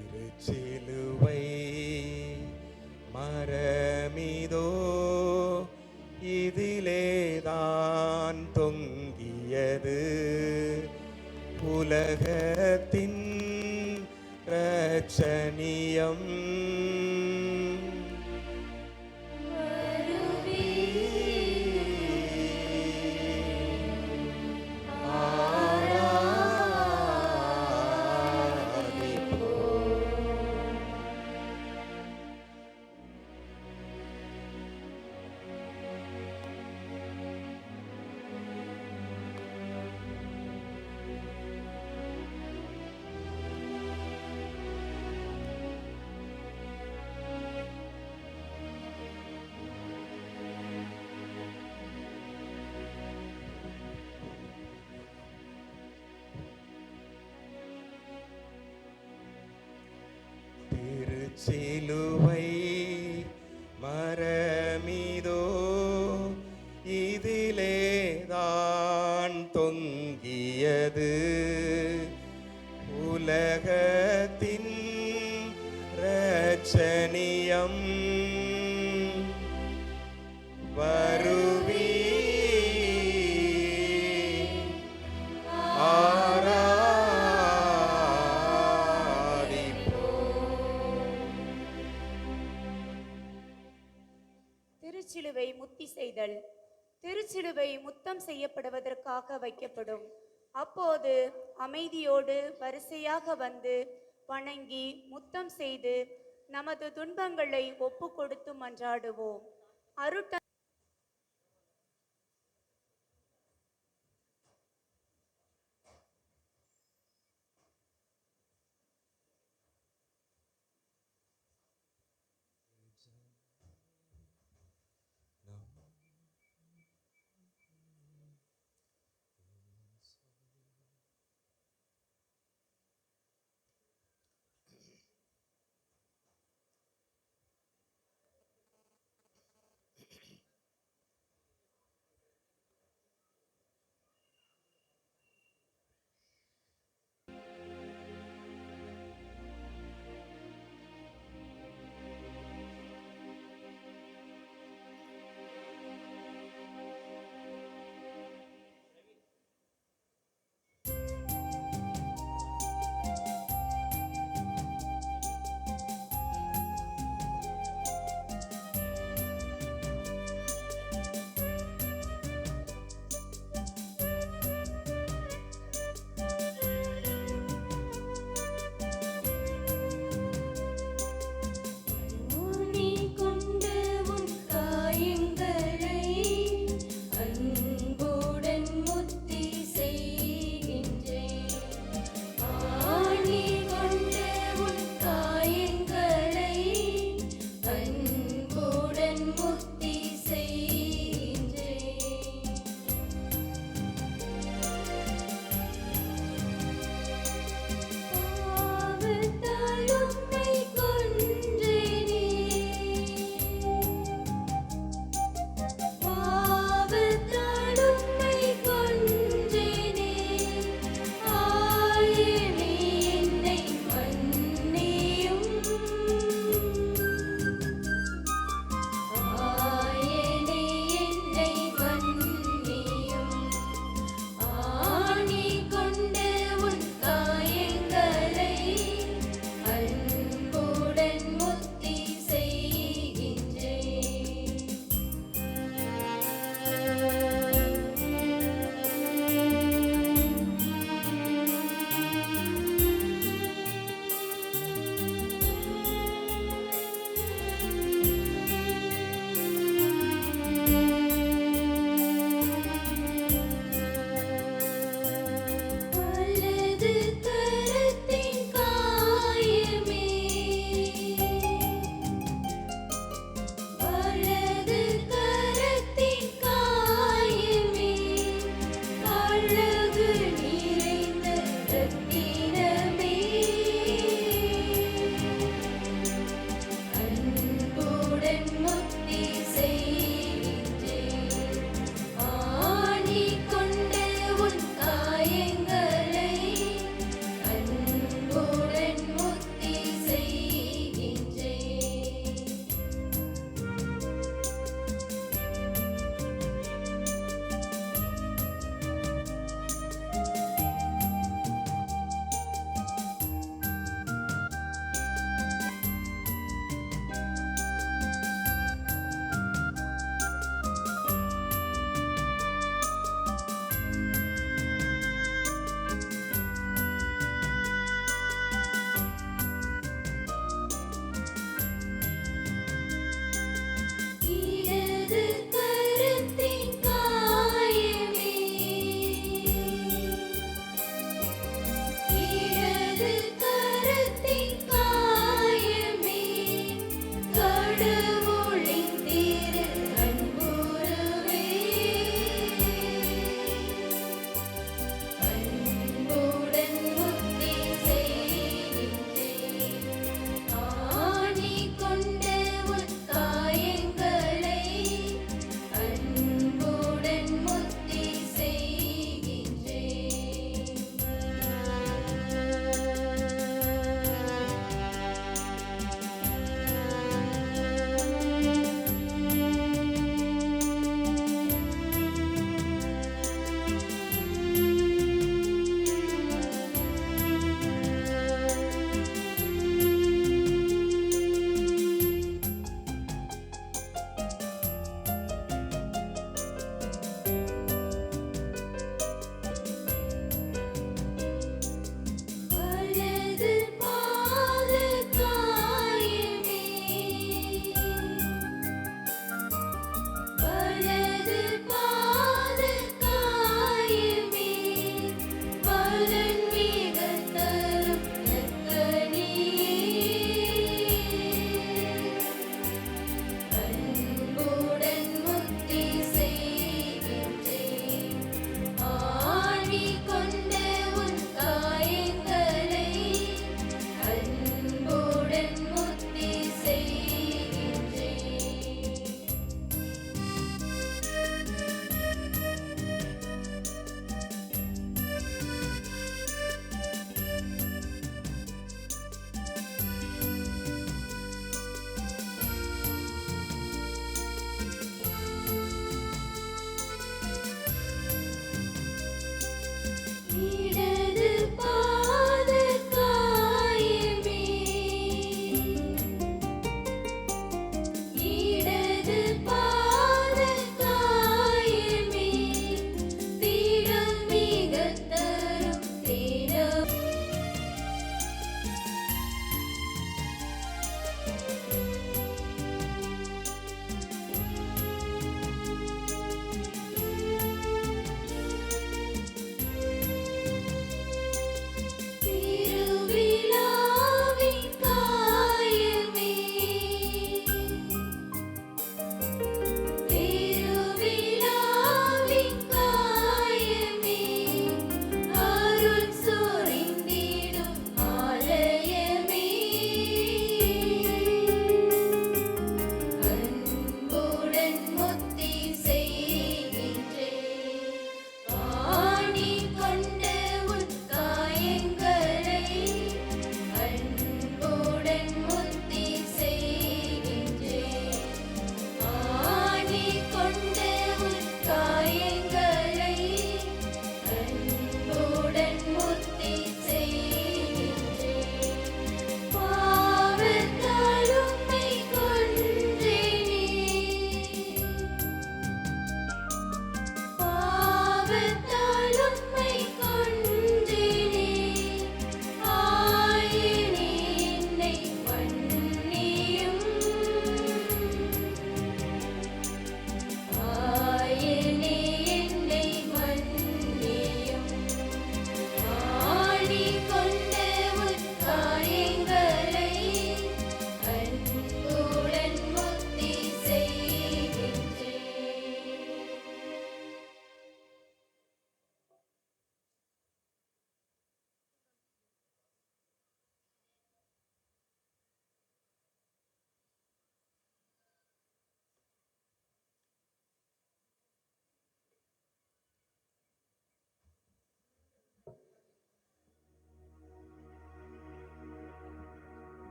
திருச்சிலுவை மரமிதோ, இதிலே தான் தொங்கியது உலகத்தின் இரட்சணியம். திருச்சிலுவை மரமிதோ, இதிலே தான் தொங்கியது உலகத்தின் இரட்சணியம். வருவீர் திருச்சிலுவை முத்தி செய்தல். திருச்சிலுவை முத்தம் செய்யப்படுவதற்காக வைக்கப்படும். அப்போது அமைதியோடு வரிசையாக வந்து வணங்கி முத்தம் செய்து நமது துன்பங்களை ஒப்பு கொடுத்து மன்றாடுவோம். அருட்ட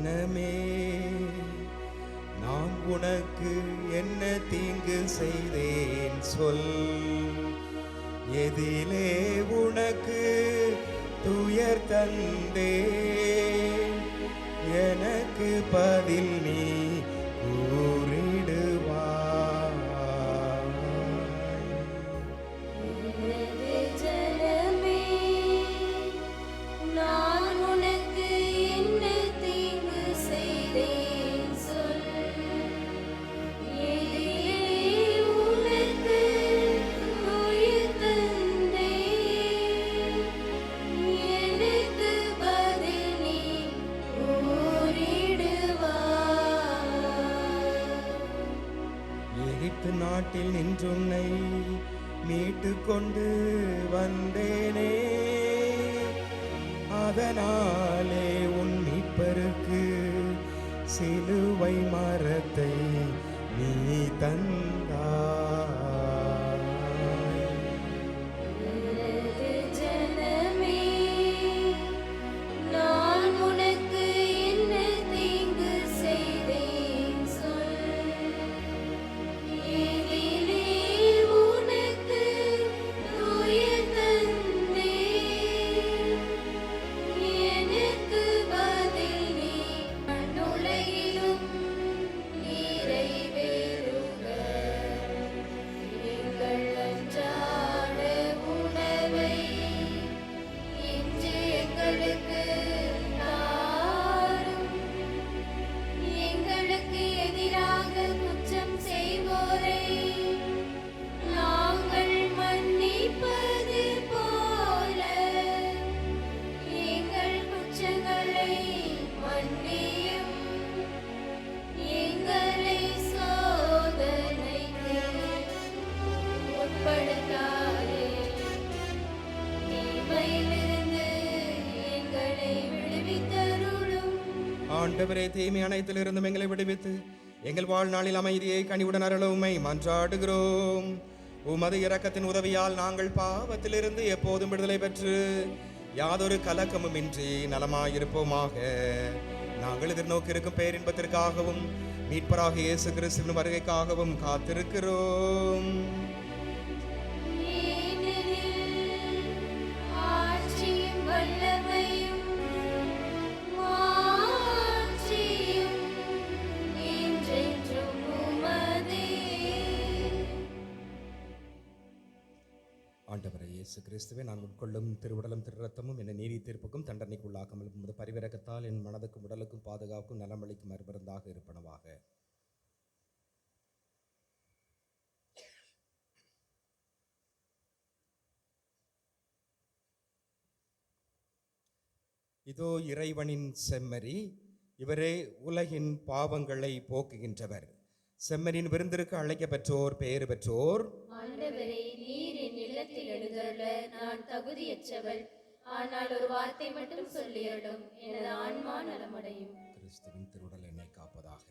ஜனமே, நான் உனக்கு என்ன தீங்கு செய்தேன் சொல். எதிலே உனக்கு துயர் தந்தேன், எனக்கு பதில் நீ கூறிடுவாய். ஜனமே, நான் உனக்கு என்ன தீங்கு செய்தேன் சொல். எதிலே உனக்கு உயிர் தந்தேன், எனக்கு பதில் நீ கூறிடுவாய். எகிப்து நாட்டில் நின்றுன்னை மீட்டு கொண்டு வந்தேனே, அதனாலே உன் மீட்பருக்கு சிலுவை மரத்தை நீ தந்தாய். ஜனமே, நான் உனக்கு என்ன தீங்கு செய்தேன் சொல். எதிலே உனக்கு உயிர் தந்தேன், எனக்கு பதில் நீ மண்ணுலகிலும் நிறைவேறுக. எங்கள் அன்றாட உணவை இன்று எங்களுக்கு தாரும். எங்களுக்கு எதிராக குற்றம் செய்வோரை நாங்கள் மன்னிப்பது போல எங்கள் குற்றங்களை மன்னியும். எங்களை சோதனைக்கு உட்படுத்தாதே, தீமையிலிருந்து எங்களை விடுவித்தருளும். ஆண்டவரே, தீமை அனைத்திலிருந்தும் எங்களை விடுவித்து எங்கள் வாழ்நாளில் அமைதியை கனிவுடன் அருள உம்மை மன்றாடுகிறோம். உமது இரக்கத்தின் உதவியால் நாங்கள் பாவத்திலிருந்து எப்போதும் விடுதலை பெற்று யாதொரு கலக்கமும் இன்றி நலமாயிருப்போமாக. நாங்கள் எதிர்நோக்கி இருக்கும் பேரின்பத்திற்காகவும் மீட்பராக இயேசு கிறிஸ்துவின் வருகைக்காகவும் காத்திருக்கிறோம். ஏனெனில் ஆட்சியும் வல்லமையும் மாட்சியும் என்றென்றும் உமதே. ஆண்டவரே இயேசு கிறிஸ்துவே, நான் உட்கொள்ளும் திருவுடலும் திருரத்தமும் என்னை நீதி தீர்ப்புக்கும் தண்டனைக்குள்ளாக்காமல் உமது பரிவிரக்கத்தால் என் மனதுக்கும் உடலுக்கும் பாதுகாப்புக்கும் நலமளிக்கும் மறுபருந்தாக இருப்பனவாக. இதோ இறைவனின் செம்மறி, இவரே உலகின் பாவங்களை போக்குகின்றவர். செம்மறியின் விருந்திற்கு அழைக்கப்பெற்றோர் பேறு பெற்றோர். ஆண்டவரே, நீர் என் இல்லத்தில் எழுந்தருள நான் தகுதியற்றவள். ஆனால் ஒரு வார்த்தை மட்டும் சொல்லியருளும், எனது ஆன்மா நலமடையும். கிறிஸ்துவின் திருவுடல் என்னை காப்பதாக.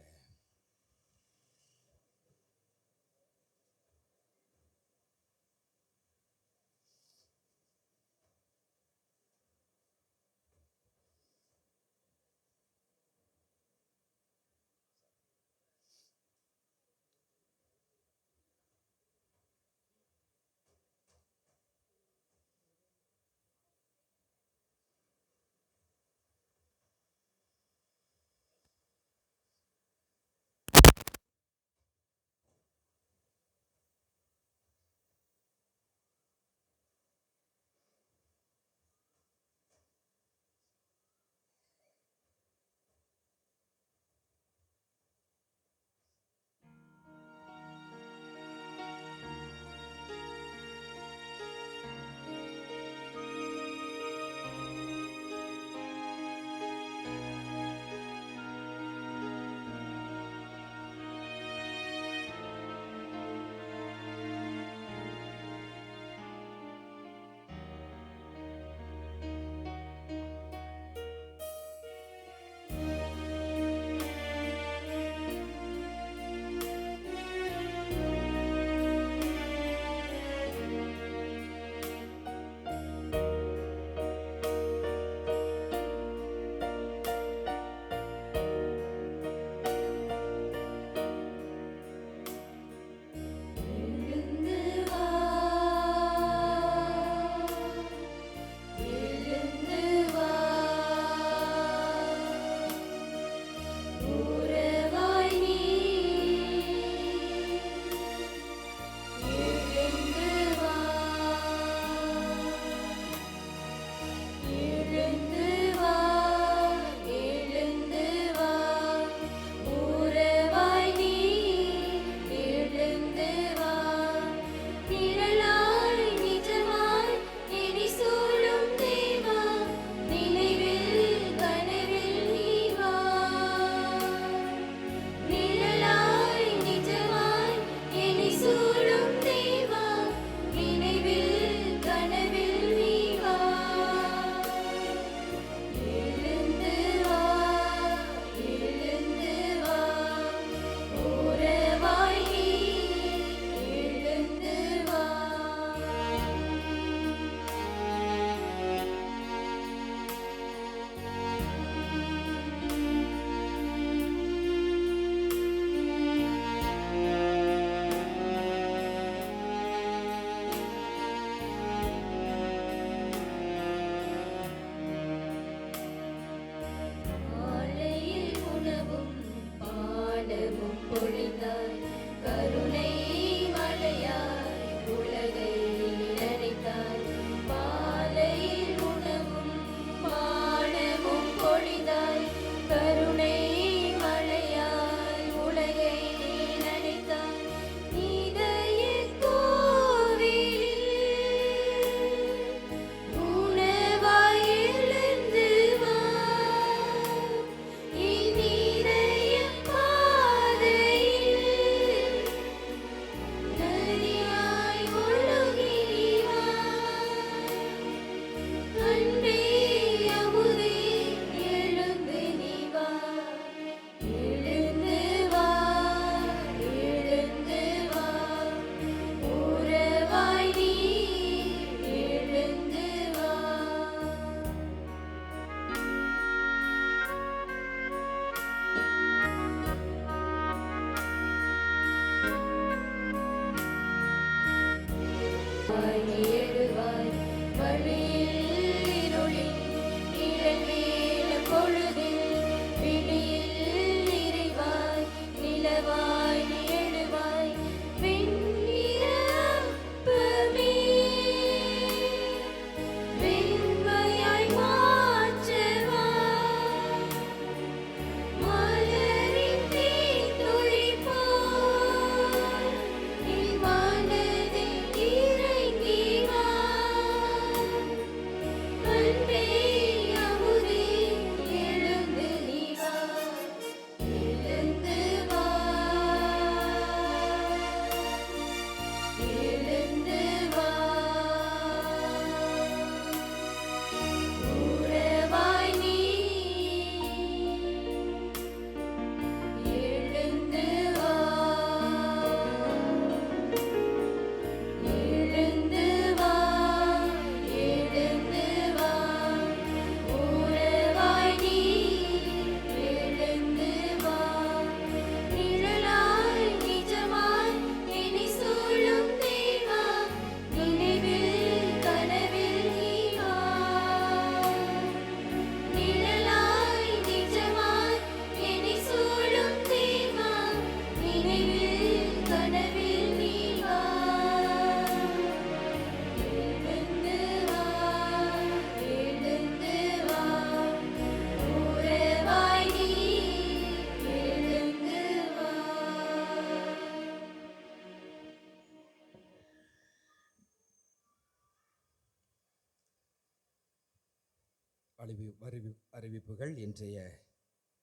அறிவிப்புகள். இன்றைய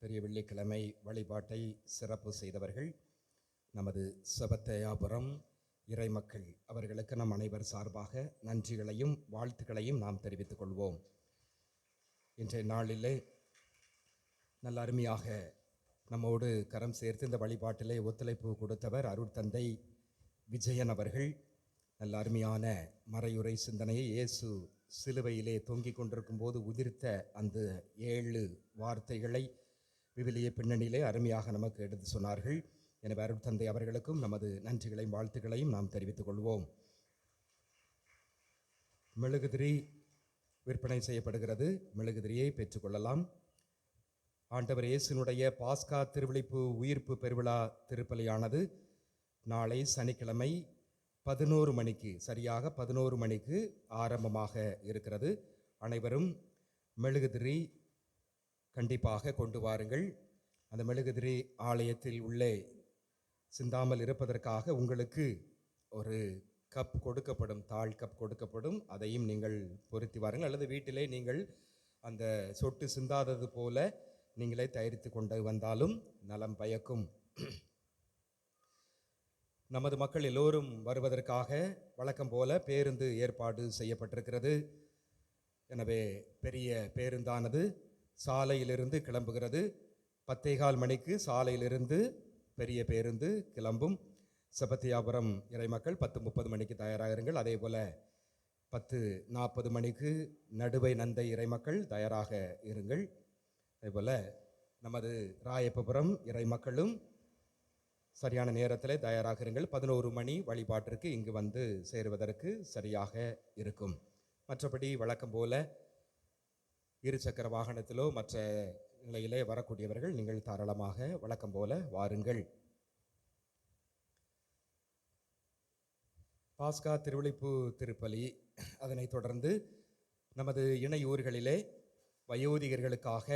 பெரிய வெள்ளிக்கிழமை வழிபாட்டை சிறப்பு செய்தவர்கள் நமது செபத்தையாபுரம் இறைமக்கள். அவர்களுக்கு நம் அனைவர் சார்பாக நன்றிகளையும் வாழ்த்துக்களையும் நாம் தெரிவித்துக் கொள்வோம். இன்றைய நாளிலே நல்ல அருமையாக நம்மோடு கரம் சேர்த்து இந்த வழிபாட்டிலே ஒத்துழைப்பு கொடுத்தவர் அருட்தந்தை விஜயன் அவர்கள். நல்ல அருமையான மறையுரை சிந்தனையை இயேசு சிலுவையிலே தொங்கிக் கொண்டிருக்கும் போது உதிர்த்த அந்த 7 வார்த்தைகளை விவிலிய பின்னணியிலே அருமையாக நமக்கு எடுத்து சொன்னார்கள். எனவே அருட்தந்தை அவர்களுக்கும் நமது நன்றிகளையும் வாழ்த்துக்களையும் நாம் தெரிவித்துக் கொள்வோம். மெழுகுதிரி விற்பனை செய்யப்படுகிறது. மெழுகுதிரியை பெற்றுக்கொள்ளலாம். ஆண்டவர் இயேசுனுடைய பாஸ்கா திருவிழிப்பு உயிர்ப்பு பெருவிழா திருப்பலியானது நாளை சனிக்கிழமை 11 மணிக்கு, சரியாக 11 மணிக்கு ஆரம்பமாக இருக்கிறது. அனைவரும் மெழுகுதிரி கண்டிப்பாக கொண்டு வாருங்கள். அந்த மெழுகுதிரி ஆலயத்தில் உள்ளே சிந்தாமல் இருப்பதற்காக உங்களுக்கு ஒரு கப் கொடுக்கப்படும், தாழ் கப் கொடுக்கப்படும். அதையும் நீங்கள் பொருத்தி வாருங்கள். அல்லது வீட்டிலே நீங்கள் அந்த சொட்டு சிந்தாதது போல நீங்களே தயாரித்து கொண்டு வந்தாலும் நலம் பயக்கும். நமது மக்கள் எல்லோரும் வருவதற்காக வழக்கம் போல பேருந்து ஏற்பாடு செய்யப்பட்டிருக்கிறது. எனவே பெரிய பேருந்தானது சாலையிலிருந்து கிளம்புகிறது. 10:15 மணிக்கு சாலையிலிருந்து பெரிய பேருந்து கிளம்பும். செபத்தியாபுரம் இறைமக்கள் 10:30 மணிக்கு தயாராகிறீர்கள். அதே போல் 10:40 மணிக்கு நடுவை நந்தை இறைமக்கள் தயாராக இருங்கள். அதேபோல் நமது ராயப்பபுரம் இறைமக்களும் சரியான நேரத்தில் தயாராகிறீர்கள். 11 மணி வழிபாட்டிற்கு இங்கு வந்து சேருவதற்கு சரியாக இருக்கும். மற்றபடி வழக்கம் போல இருசக்கர வாகனத்திலோ மற்ற நிலையிலே வரக்கூடியவர்கள் நீங்கள் தாராளமாக வழக்கம் போல வாருங்கள். பாஸ்கா திருவிழிப்பு திருப்பலி, அதனைத் தொடர்ந்து நமது இணையூர்களிலே வயோதிகர்களுக்காக,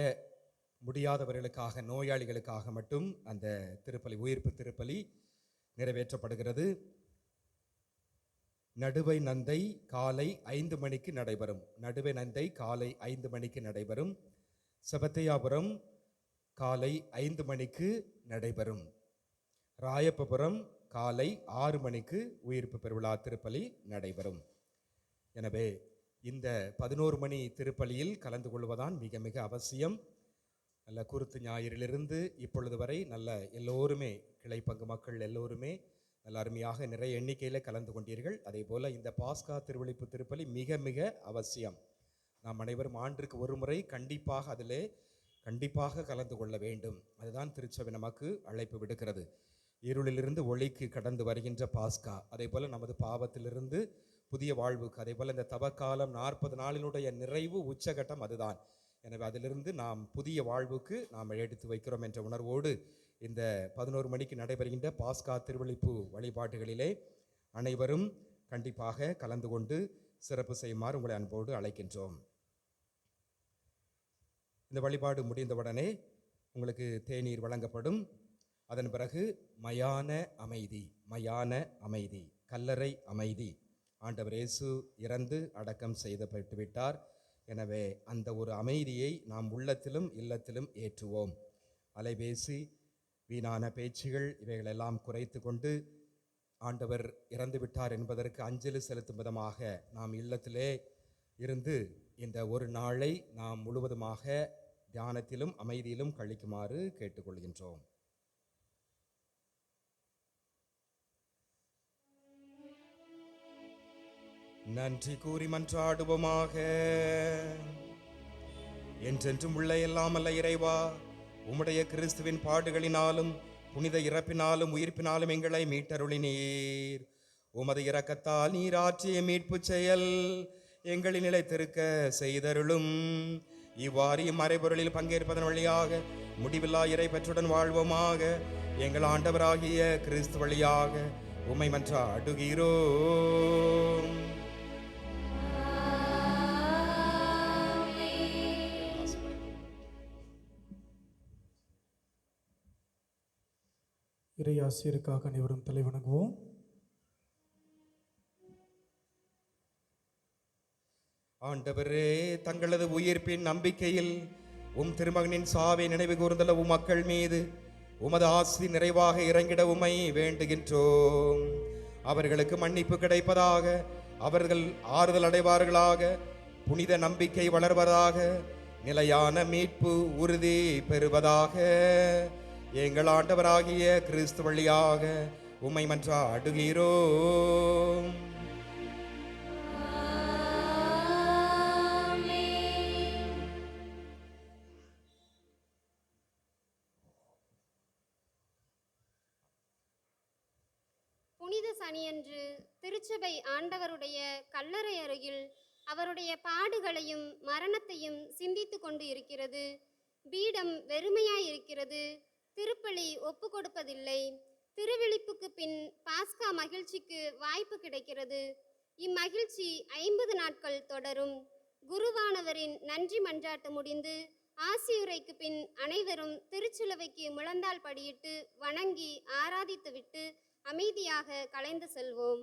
முடியாதவர்களுக்காக, நோயாளிகளுக்காக மட்டும் அந்த திருப்பலி, உயிர்ப்பு திருப்பலி நிறைவேற்றப்படுகிறது. நடுவை நந்தை காலை 5 மணிக்கு நடைபெறும். நடுவை நந்தை காலை 5 மணிக்கு நடைபெறும். செபத்தையாபுரம் காலை 5 மணிக்கு நடைபெறும். ராயப்பபுரம் காலை 6 மணிக்கு உயிர்ப்பு பெருவிழா திருப்பலி நடைபெறும். எனவே இந்த 11 மணி திருப்பலியில் கலந்து கொள்வதான் மிக மிக அவசியம். நல்ல குருத்து ஞாயிறிலிருந்து இப்பொழுது வரை நல்ல எல்லோருமே, கிளை பங்கு மக்கள் எல்லோருமே நல்ல அருமையாக நிறைய எண்ணிக்கையில் கலந்து கொண்டீர்கள். அதே போல் இந்த பாஸ்கா திருவிழிப்பு திருப்பலி மிக மிக அவசியம். நாம் அனைவரும் ஆண்டிற்கு ஒரு முறை கண்டிப்பாக கலந்து கொள்ள வேண்டும். அதுதான் திருச்சபை நமக்கு அழைப்பு விடுக்கிறது. இருளிலிருந்து ஒளிக்கு கடந்து வருகின்ற பாஸ்கா, அதே போல் நமது பாவத்திலிருந்து புதிய வாழ்வுக்கு, அதே போல் இந்த தவக்காலம் 40 நாளினுடைய நிறைவு உச்சகட்டம் அதுதான். எனவே அதிலிருந்து நாம் புதிய வாழ்வுக்கு நாம் எடுத்து வைக்கிறோம் என்ற உணர்வோடு இந்த 11 மணிக்கு நடைபெறுகின்ற பாஸ்கா திருவிழிப்பு வழிபாட்டுகளிலே அனைவரும் கண்டிப்பாக கலந்து கொண்டு சிறப்பு செய்யுமாறு உங்களை அன்போடு அழைக்கின்றோம். இந்த வழிபாடு முடிந்தவுடனே உங்களுக்கு தேநீர் வழங்கப்படும். அதன் பிறகு மயான அமைதி, கல்லறை அமைதி. ஆண்டவர் இயேசு இறந்து அடக்கம் செய்யப்பட்டு விட்டார். எனவே அந்த ஒரு அமைதியை நாம் உள்ளத்திலும் இல்லத்திலும் ஏற்றுவோம். அலைபேசி, வீணான பேச்சுகள் இவைகளெல்லாம் குறைத்து கொண்டு ஆண்டவர் இறந்து விட்டார் என்பதற்கு அஞ்சலி செலுத்தும் விதமாக நாம் இல்லத்திலே இருந்து இந்த ஒரு நாளை நாம் முழுவதுமாக தியானத்திலும் அமைதியிலும் கழிக்குமாறு கேட்டுக்கொள்கின்றோம். நன்றி கூறி மன்றாடுவோமாக. என்றென்றும் உள்ள எல்லாமல்ல இறைவா, உம்முடைய கிறிஸ்துவின் பாடுகளினாலும் புனித இறப்பினாலும் உயிர்ப்பினாலும் எங்களை மீட்டருளினீர். உமது இரக்கத்தால் நீர் ஆற்றிய மீட்பு செயல் எங்களின் நிலைத்திருக்க செய்தருளும். இவ்வாறு இம்மறைபொருளில் பங்கேற்பதன் வழியாக முடிவில்லா இறை பெற்றுடன் வாழ்வோமாக. எங்கள் ஆண்டவராகிய கிறிஸ்து வழியாக உம்மை மன்றாடுகிறோம். இறை ஆசிரியருக்காக அனைவரும் தலைவணங்குவோம். ஆண்டவரே, தங்களது உயிர்ப்பின் நம்பிக்கையில் உம் திருமகனின் சாவை நினைவு கூர்ந்துள்ள உம் மக்கள் மீது உமது ஆசி நிறைவாக இறங்கிட உமை வேண்டுகின்றோம். அவர்களுக்கு மன்னிப்பு கிடைப்பதாக, அவர்கள் ஆறுதல் அடைவார்களாக, புனித நம்பிக்கை வளர்வதாக, நிலையான மீட்பு உறுதி பெறுவதாக. எங்கள் ஆண்டவராகிய கிறிஸ்து வழியாக உம்மை மன்றாடுகிறோம். புனித சனியன்று திருச்சபை ஆண்டவருடைய கல்லறை அருகில் அவருடைய பாடுகளையும் மரணத்தையும் சிந்தித்து கொண்டு இருக்கிறது. பீடம் வெறுமையாயிருக்கிறது. திருப்பலி ஒப்பு கொடுப்பதில்லை. திருவிழிப்புக்கு பின் பாஸ்கா மகிழ்ச்சிக்கு வாய்ப்பு கிடைக்கிறது. இம்மகிழ்ச்சி 50 நாட்கள் தொடரும். குருவானவரின் நன்றி மன்றாட்டு முடிந்து ஆசியுரைக்கு பின் அனைவரும் திருச்சிலுவைக்கு முழந்தாள் படியிட்டு வணங்கி ஆராதித்துவிட்டு அமைதியாக கலைந்து செல்வோம்.